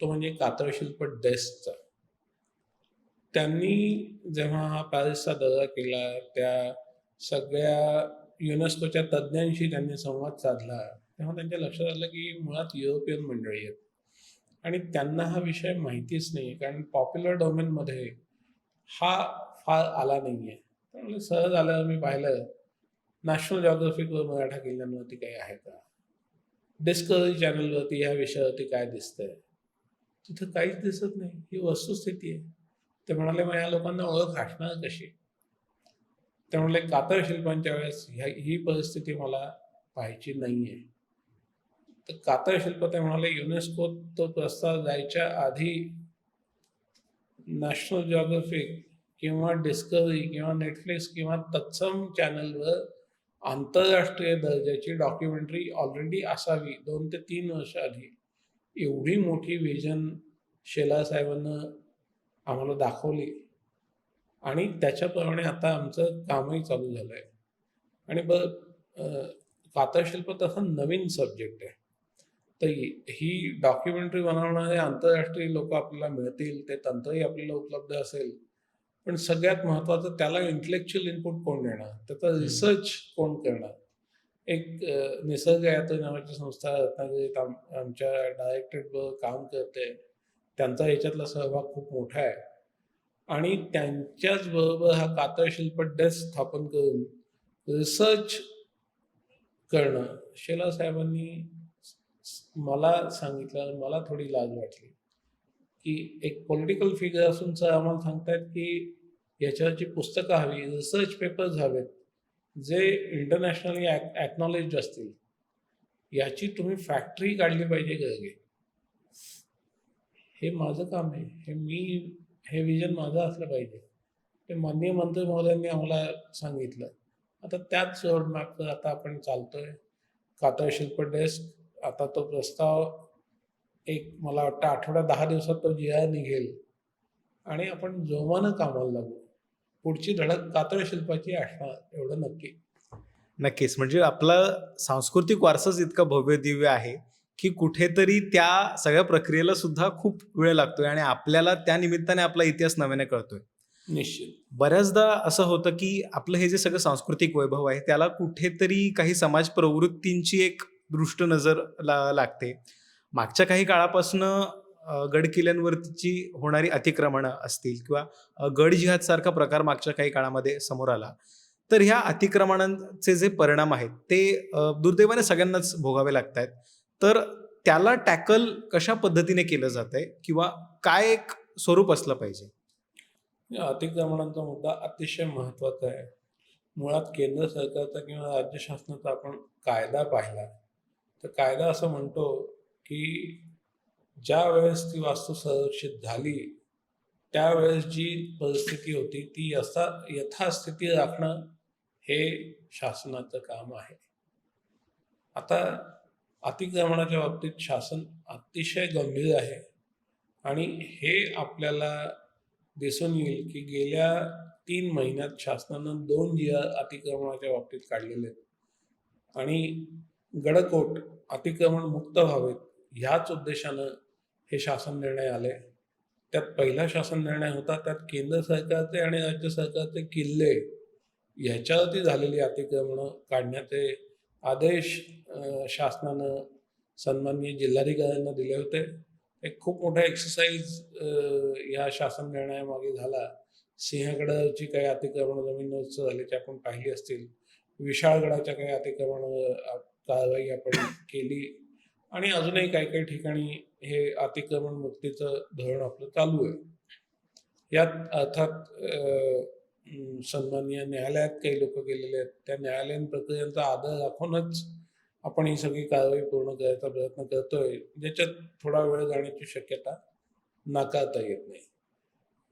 तो म्हणजे कातळशिल्प डेस्कचा. त्यांनी जेव्हा हा पॅरिसचा दौरा केला, त्या सगळ्या युनेस्कोच्या तज्ज्ञांशी त्यांनी संवाद साधला, तेव्हा त्यांच्या लक्षात आलं की मुळात युरोपियन मंडळी आहेत आणि त्यांना हा विषय माहितीच नाही आहे. कारण पॉप्युलर डोमेनमध्ये हा फार आला नाही आहे. त्यामुळे सहज आल्यावर मी पाहिलं, नॅशनल जिओग्राफिकवर मराठा किल्ल्यांवरती काही आहे का? डिस्कव्हरी चॅनलवरती ह्या विषयावरती काय दिसतंय? तिथं काहीच दिसत नाही. ही वस्तुस्थिती आहे. ते म्हणाले, मग या लोकांना ओळख असणार कशी? ते म्हणाले, कातळ शिल्पांच्या वेळेस ही परिस्थिती मला पाहायची नाहीये. तर कातळ शिल्प ते म्हणाले युनेस्को तो प्रस्ताव जायच्या आधी नॅशनल जिओग्राफिक किंवा डिस्कव्हरी किंवा नेटफ्लिक्स किंवा तत्सम चॅनलवर आंतरराष्ट्रीय दर्जाची डॉक्युमेंटरी ऑलरेडी असावी 2 ते 3 वर्ष आधी. एवढी मोठी व्हिजन शेलार साहेबांना आम्हाला दाखवली आणि त्याच्याप्रमाणे आता आमचं कामही चालू झालं आहे. आणि कातळशिल्प तसा नवीन सब्जेक्ट आहे. तर ही डॉक्युमेंटरी बनवणारे आंतरराष्ट्रीय लोक आपल्याला मिळतील, ते तंत्रही आपल्याला उपलब्ध असेल. पण सगळ्यात महत्त्वाचं त्याला इंटेलेक्च्युअल इनपुट कोण देणार? त्याचा रिसर्च कोण करणार? एक निसर्ग यात्री नावाची संस्था रत्नागिरीत आमच्या डायरेक्टरेटबरोबर काम करते. त्यांचा याच्यातला सहभाग खूप मोठा आहे. आणि त्यांच्याच बरोबर हा कातळशिल्प डेस्क स्थापन करून रिसर्च करणं शेलार साहेबांनी मला सांगितलं. मला थोडी लाज वाटली की एक पॉलिटिकल फिगर असून सर आम्हाला सांगतायत की याच्यावरची पुस्तकं हवी, रिसर्च पेपर्स हवेत, जे इंटरनॅशनली ॲक्नॉलेज असतील. याची तुम्ही फॅक्टरी काढली पाहिजे घरगे. हे माझं काम आहे. हे विजन माझं असलं पाहिजे. ते माननीय मंत्री महोदयांनी आम्हाला सांगितलं. आता त्याच रोडमॅपवर आता आपण चालतोय. कातळशिल्प डेस्क आता तो प्रस्ताव एक मला वाटतं आठवड्यात 10 दिवसात तो जी-आर निघेल आणि आपण जोमानं कामाला लागू. पुढची धडक कातळशिल्पाची असणार एवढं नक्की. नक्कीच. म्हणजे आपला सांस्कृतिक वारसाच इतका भव्य-दिव्य आहे, की कुठेतरी त्या सगळ्या प्रक्रियेला सुद्धा खूप वेळ लागतोय आणि आपल्याला त्या निमित्ताने आपला इतिहास नव्याने कळतोय. निश्चित. बऱ्याचदा असं होतं, की आपलं हे जे सगळं सांस्कृतिक वैभव आहे, त्याला कुठेतरी काही समाज प्रवृत्तींची एक दृष्ट नजर लागते. मागच्या काही काळापासनं गड-किल्ल्यांवरची होणारी अतिक्रमणं असतील किंवा गड जिहादसारखा प्रकार मागच्या काही काळामध्ये समोर आला. तर ह्या अतिक्रमणांचे जे परिणाम आहेत, ते दुर्दैवाने सगळ्यांनाच भोगावे लागतायत. तर त्याला टॅकल कशा पद्धतीने केलं जातंय किंवा काय एक स्वरूप असलं पाहिजे? या अतिक्रमणांचा मुद्दा अतिशय महत्त्वाचा आहे. मुळात केंद्र सरकारचा किंवा राज्य शासनाचा आपण कायदा पाहिला, तर कायदा असं म्हणतो, की ज्यावेळेस ती वास्तू संरक्षित झाली, त्यावेळेस जी परिस्थिती होती ती यथास्थिती राखणं हे शासनाचं काम आहे. आता अतिक्रमणाच्या बाबतीत शासन अतिशय गंभीर आहे आणि हे आपल्याला दिसून येईल की गेल्या 3 महिन्यात शासनानं 2 जी.आर अतिक्रमणाच्या बाबतीत काढलेले आहेत आणि गडकोट अतिक्रमण मुक्त व्हावेत ह्याच उद्देशानं हे शासन निर्णय आले. त्यात पहिला शासन निर्णय होता, त्यात केंद्र सरकारचे आणि राज्य सरकारचे किल्ले ह्याच्यावरती झालेली अतिक्रमणं काढण्याचे आदेश शासनानं सन्माननीय जिल्हाधिकाऱ्यांना दिले होते. एक खूप मोठा एक्सरसाइज या शासन निर्णयामागे झाला. सिंहगडाची काही अतिक्रमण जमिनीवरचं झाल्याची आपण पाहिली असतील. विशाळगडाच्या काही अतिक्रमण कारवाई आपण केली आणि अजूनही काही काही ठिकाणी हे अतिक्रमण मुक्तीचं धोरण आपलं चालू आहे. यात अर्थात सन्माननीय न्यायालयात काही लोक गेलेले आहेत. त्या न्यायालयीन प्रक्रियांचा आदर राखूनच आपण ही सगळी कारवाई पूर्ण करायचा प्रयत्न करतोय, ज्याच्यात थोडा वेळ जाण्याची शक्यता नाकारता येत नाही.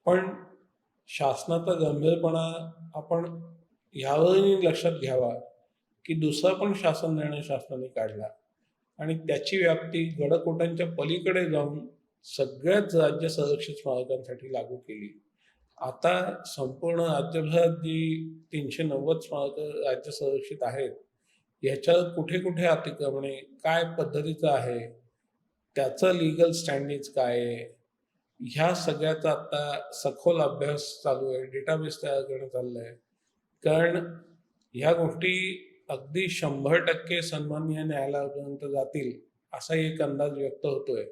पण शासनाचा गंभीरपणा आपण ह्यावरही लक्षात घ्यावा की दुसरा पण शासन निर्णय शासनाने काढला आणि त्याची व्याप्ती गडकोटांच्या पलीकडे जाऊन सगळ्याच राज्य संरक्षित स्मारकांसाठी लागू केली. आता संपूर्ण राज्यभरात जी 390 स्मारकं राज्य संरक्षित आहेत, ह्याच्यावर कुठे कुठे अतिक्रमणे, काय पद्धतीचं आहे, त्याचं लीगल स्टँडिंग काय आहे, ह्या सगळ्याचा आता सखोल अभ्यास चालू आहे. डेटाबेस तयार करणं चाललं आहे. कारण ह्या गोष्टी अगदी 100% सन्माननीय न्यायालयापर्यंत जातील असा एक अंदाज व्यक्त होतोय.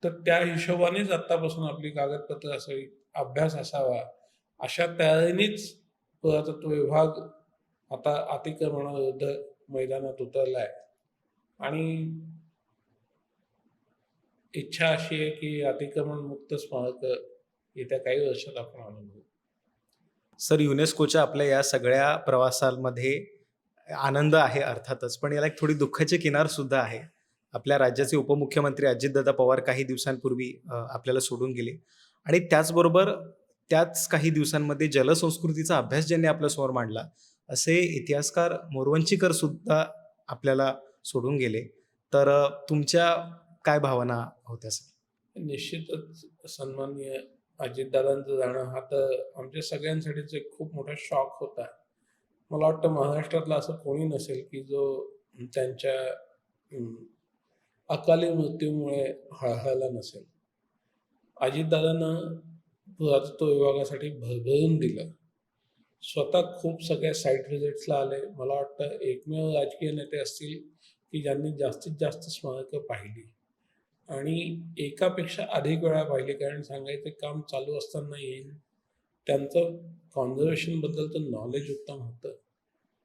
तर त्या हिशोबानेच आत्तापासून आपली कागदपत्र असावी, अभ्यास असावा, अशा तयारीनेच पुरातत्व विभाग आता अतिक्रमणाविरुद्ध मैदानात उतरला आहे आणि इच्छा अशी आहे की अतिक्रमण मुक्त स्मारक येत्या काही वर्षात आपण अनुभवू. सर, युनेस्कोच्या आपल्या या सगळ्या प्रवासामध्ये आनंद आहे अर्थातच, पण याला एक थोडी दुःखाची किनार सुद्धा आहे. आपल्या राज्याचे उपमुख्यमंत्री अजितदादा पवार काही दिवसांपूर्वी आपल्याला सोडून गेले आणि त्याचबरोबर त्याच काही दिवसांमध्ये जलसंस्कृतीचा अभ्यास ज्यांनी आपल्यासमोर मांडला असे इतिहासकार मोरवंचीकर सुद्धा आपल्याला सोडून गेले. तर तुमच्या काय भावना होत्या सर? निश्चितच सन्माननीय अजितदादांचं जाणं हा तर आमच्या सगळ्यांसाठीच एक खूप मोठा शॉक होता. मला वाटतं महाराष्ट्रातला असं कोणी नसेल की जो त्यांच्या अकाली मृत्यूमुळे हळहळला नसेल. अजितदादांना पुरातत्व विभागासाठी भरभरून दिलं. स्वतः खूप सगळ्या साईट व्हिजिट्सला आले. मला वाटतं एकमेव राजकीय नेते असतील की ज्यांनी जास्तीत जास्त स्मारकं पाहिली आणि एकापेक्षा अधिक वेळा पाहिली. कारण सांगायचं काम चालू असताना येईल. त्यांचं कॉन्झर्वेशनबद्दलचं नॉलेज उत्तम होतं.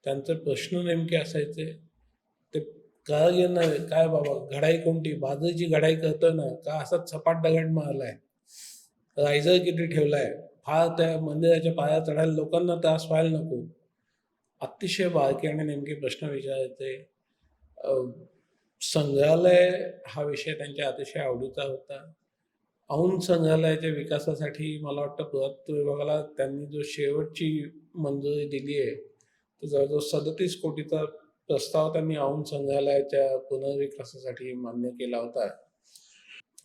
त्यांचे प्रश्न नेमके असायचे ते कारागीरांना, काय बाबा घडाई कोणती, बाजरीची घडाई करतोय ना का असाच सपाट दगड मारलाय, रायझर किती ठेवलाय, फार त्या मंदिराच्या पाया चढायला लोकांना त्रास व्हायला नको. अतिशय बारकाईने नेमके प्रश्न विचारायचे. संग्रहालय हा विषय त्यांच्या अतिशय आवडीचा होता. औंध संग्रहालयाच्या विकासासाठी मला वाटतं पुरातत्व विभागाला त्यांनी जो शेवटची मंजुरी दिली आहे, तर जवळजवळ 37 कोटीचा प्रस्ताव त्यांनी औंध संग्रहालयाच्या पुनर्विकासासाठी मान्य केला होता.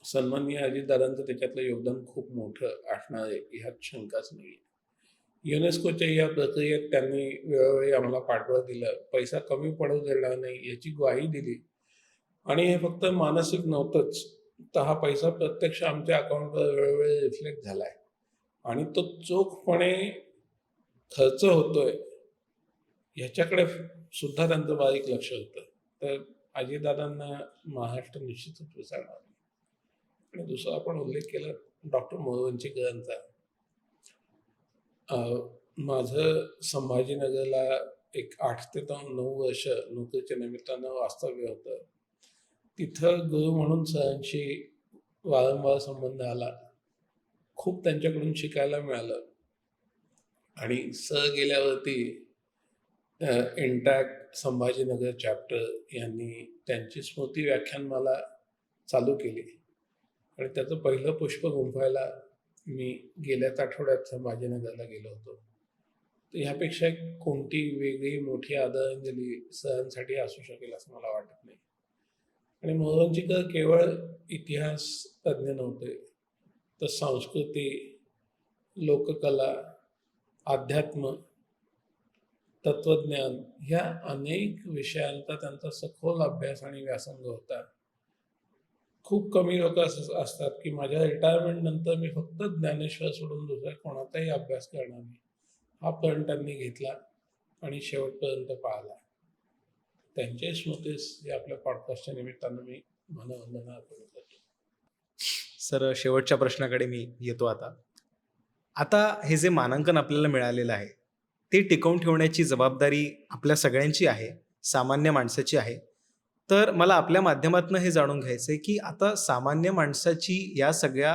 सन्माननीय अजितदादांचं त्याच्यातलं योगदान खूप मोठं असणार आहे, ह्यात शंकाच नाही. युनेस्कोच्या या प्रक्रियेत त्यांनी वेळोवेळी आम्हाला पाठबळ दिलं. पैसा कमी पडू देणार नाही याची ग्वाही दिली आणि हे फक्त मानसिक नव्हतंच, तर हा पैसा प्रत्यक्ष आमच्या अकाउंटवर वेळोवेळी रिफ्लेक्ट झालाय आणि तो चोखपणे खर्च होतोय ह्याच्याकडे सुद्धा त्यांचं बारीक लक्ष होतं. तर अजितदादांना महाराष्ट्र निश्चितच विसरणार नाही. आणि दुसरा आपण उल्लेख केला डॉक्टर मोरवंचीकरांचा. माझं संभाजीनगरला एक 8 ते 9 वर्ष नोकरीच्या निमित्तानं वास्तव्य होतं. तिथं गुरु म्हणून सरांशी वारंवार संबंध आला. खूप त्यांच्याकडून शिकायला मिळालं आणि सर गेल्यावरती इंटॅक्ट संभाजीनगर चॅप्टर यांनी त्यांची स्मृती व्याख्यानमाला चालू केली आणि त्याचं पहिलं पुष्प गुंफायला मी गेल्याच आठवड्यात संभाजीनगरला गेलो होतो. तर ह्यापेक्षा एक कोणती वेगळी मोठी आदरांजली सरांसाठी असू शकेल असं मला वाटत नाही. आणि मोहनजीकर केवळ इतिहास तज्ज्ञ नव्हते, तर संस्कृती, लोककला, अध्यात्म, तत्वज्ञान ह्या अनेक विषयांचा त्यांचा सखोल अभ्यास आणि व्यासंग होता. खूप कमी लोक असतात की माझ्या रिटायरमेंट नंतर मी फक्त ज्ञानेश्वर सोडून दुसऱ्या कोणाचाही अभ्यास करणार नाही, हा पण त्यांनी घेतला आणि शेवटपर्यंत पाळला. त्यांचे स्मृतीस या आपल्या पॉडकास्टच्या निमित्तानं मी मनवंदना अर्पण करतो. सर, शेवटच्या प्रश्नाकडे मी येतो आता. आता हे जे मानांकन आपल्याला मिळालेलं आहे ते टिकवून ठेवण्याची जबाबदारी आपल्या सगळ्यांची आहे, सामान्य माणसाची आहे. तर मला आपल्या माध्यमातून हे जाणून घ्यायचं आहे की आता सामान्य माणसाची या सगळ्या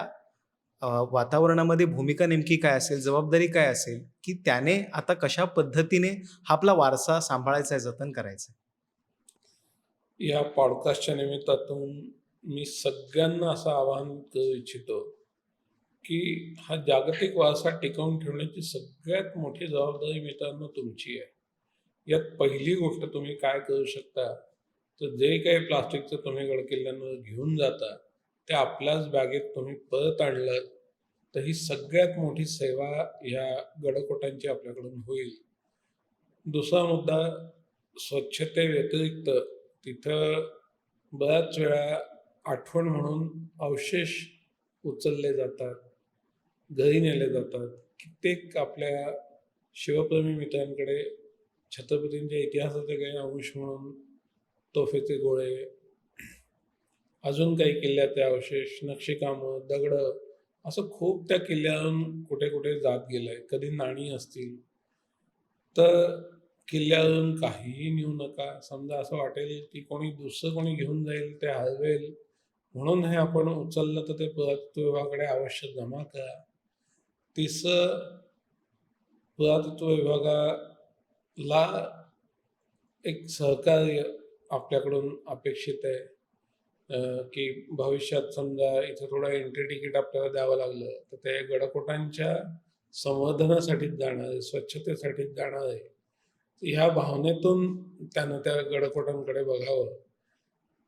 वातावरणामध्ये भूमिका नेमकी काय असेल, जबाबदारी काय असेल, की त्याने आता कशा पद्धतीने हा आपला वारसा सांभाळायचा आहे, जतन करायचं आहे? या पॉडकास्टच्या निमित्तातून मी सगळ्यांना असं आवाहन करू इच्छितो की हा जागतिक वारसा टिकवून ठेवण्याची सगळ्यात मोठी जबाबदारी मित्रांनो तुमची आहे. यात पहिली गोष्ट तुम्ही काय करू शकता, तर जे काही प्लास्टिकचं तुम्ही गडकिल्ल्यांवर घेऊन जाता ते आपल्याच बॅगेत तुम्ही परत आणलं तर ही सगळ्यात मोठी सेवा ह्या गडकोटांची आपल्याकडून होईल. दुसरा मुद्दा, स्वच्छते व्यतिरिक्त तिथं बऱ्याच वेळा आठवण म्हणून अवशेष उचलले जातात, घरी नेले जातात. कित्येक आपल्या शिवप्रेमी मित्रांकडे छत्रपतींच्या इतिहासाचे काही अंश म्हणून तोफेचे गोळे, अजून काही किल्ल्याचे अवशेष, नक्षीकामं, दगडं असं खूप त्या किल्ल्यावरून कुठे कुठे जात गेलंय. कधी नाणी असतील. तर किल्ल्यावरून काहीही नेऊ नका. समजा असं वाटेल की कोणी दुसरं कोणी घेऊन जाईल, ते हरवेल म्हणून हे आपण उचललं तर ते पुरातत्व विभागाकडे अवश्य जमा करा. तिसरं, पुरातत्व विभागाला एक सहकार्य आपल्याकडून अपेक्षित आहे. की भविष्यात समजा इथं थोडं एंट्री तिकीट आपल्याला द्यावं लागलं तर ते गडकोटांच्या संवर्धनासाठीच जाणार आहे, स्वच्छतेसाठीच जाणार आहे. ह्या भावनेतून त्यानं त्या गडकोटांकडे बघावं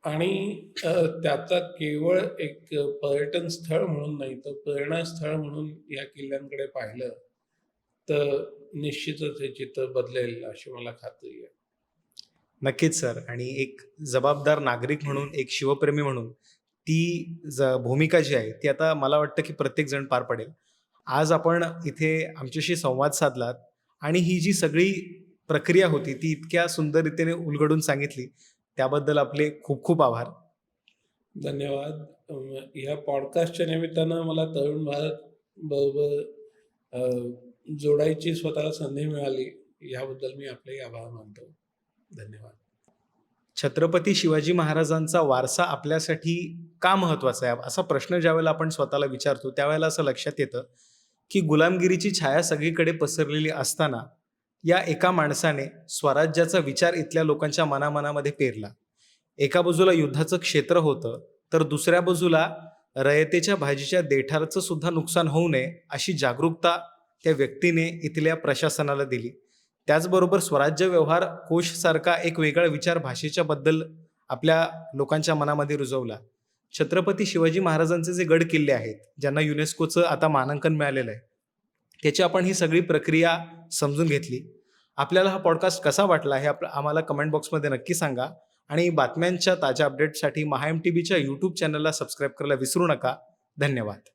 आणि त्याचा केवळ एक पर्यटन स्थळ म्हणून नाही तर प्रेरणास्थळ म्हणून या किल्ल्यांकडे पाहिलं तर निश्चितच हे चित्र बदलेल अशी मला खात्री आहे. नक्कीच सर. आणि एक जबाबदार नागरिक म्हणून, एक शिवप्रेमी म्हणून ती भूमिका जी आहे ती आता मला वाटतं की प्रत्येक जण पार पडेल. आज आपण इथे आमच्याशी संवाद साधलात आणि ही जी सगळी प्रक्रिया होती ती इतक्या सुंदर रीतीने उलगडून सांगितली, त्याबद्दल आपले खूप खूप आभार. धन्यवाद. ह्या पॉडकास्टच्या निमित्तानं मला तरुण भारत बरोबर जोडायची स्वतःला संधी मिळाली, याबद्दल मी आपलेही आभार मानतो. धन्यवाद. छत्रपती शिवाजी महाराजांचा वारसा आपल्यासाठी का महत्त्वाचा आहे, असा प्रश्न ज्यावेळेला आपण स्वतःला विचारतो त्यावेळेला असं लक्षात येतं की गुलामगिरीची छाया सगळीकडे पसरलेली असताना या एका माणसाने स्वराज्याचा विचार इथल्या लोकांच्या मनामनामध्ये पेरला. एका बाजूला युद्धाचं क्षेत्र होतं तर दुसऱ्या बाजूला रयतेच्या भाजीच्या देठारचं सुद्धा नुकसान होऊ नये अशी जागरूकता त्या व्यक्तीने इथल्या प्रशासनाला दिली. त्याचबरोबर स्वराज्य व्यवहार कोशसारखा एक वेगळा विचार भाषेच्या बद्दल आपल्या लोकांच्या मनामध्ये रुजवला. छत्रपती शिवाजी महाराजांचे जे गड किल्ले आहेत ज्यांना युनेस्कोचं आता मानांकन मिळालेलं आहे, त्याची आपण ही सगळी प्रक्रिया समजून घेतली. आपल्याला हा पॉडकास्ट कसा वाटला हे आम्हाला कमेंट बॉक्समध्ये नक्की सांगा आणि बातम्यांच्या ताज्या अपडेटसाठी MahaMTVच्या यूट्यूब चॅनलला सबस्क्राईब करायला विसरू नका. धन्यवाद.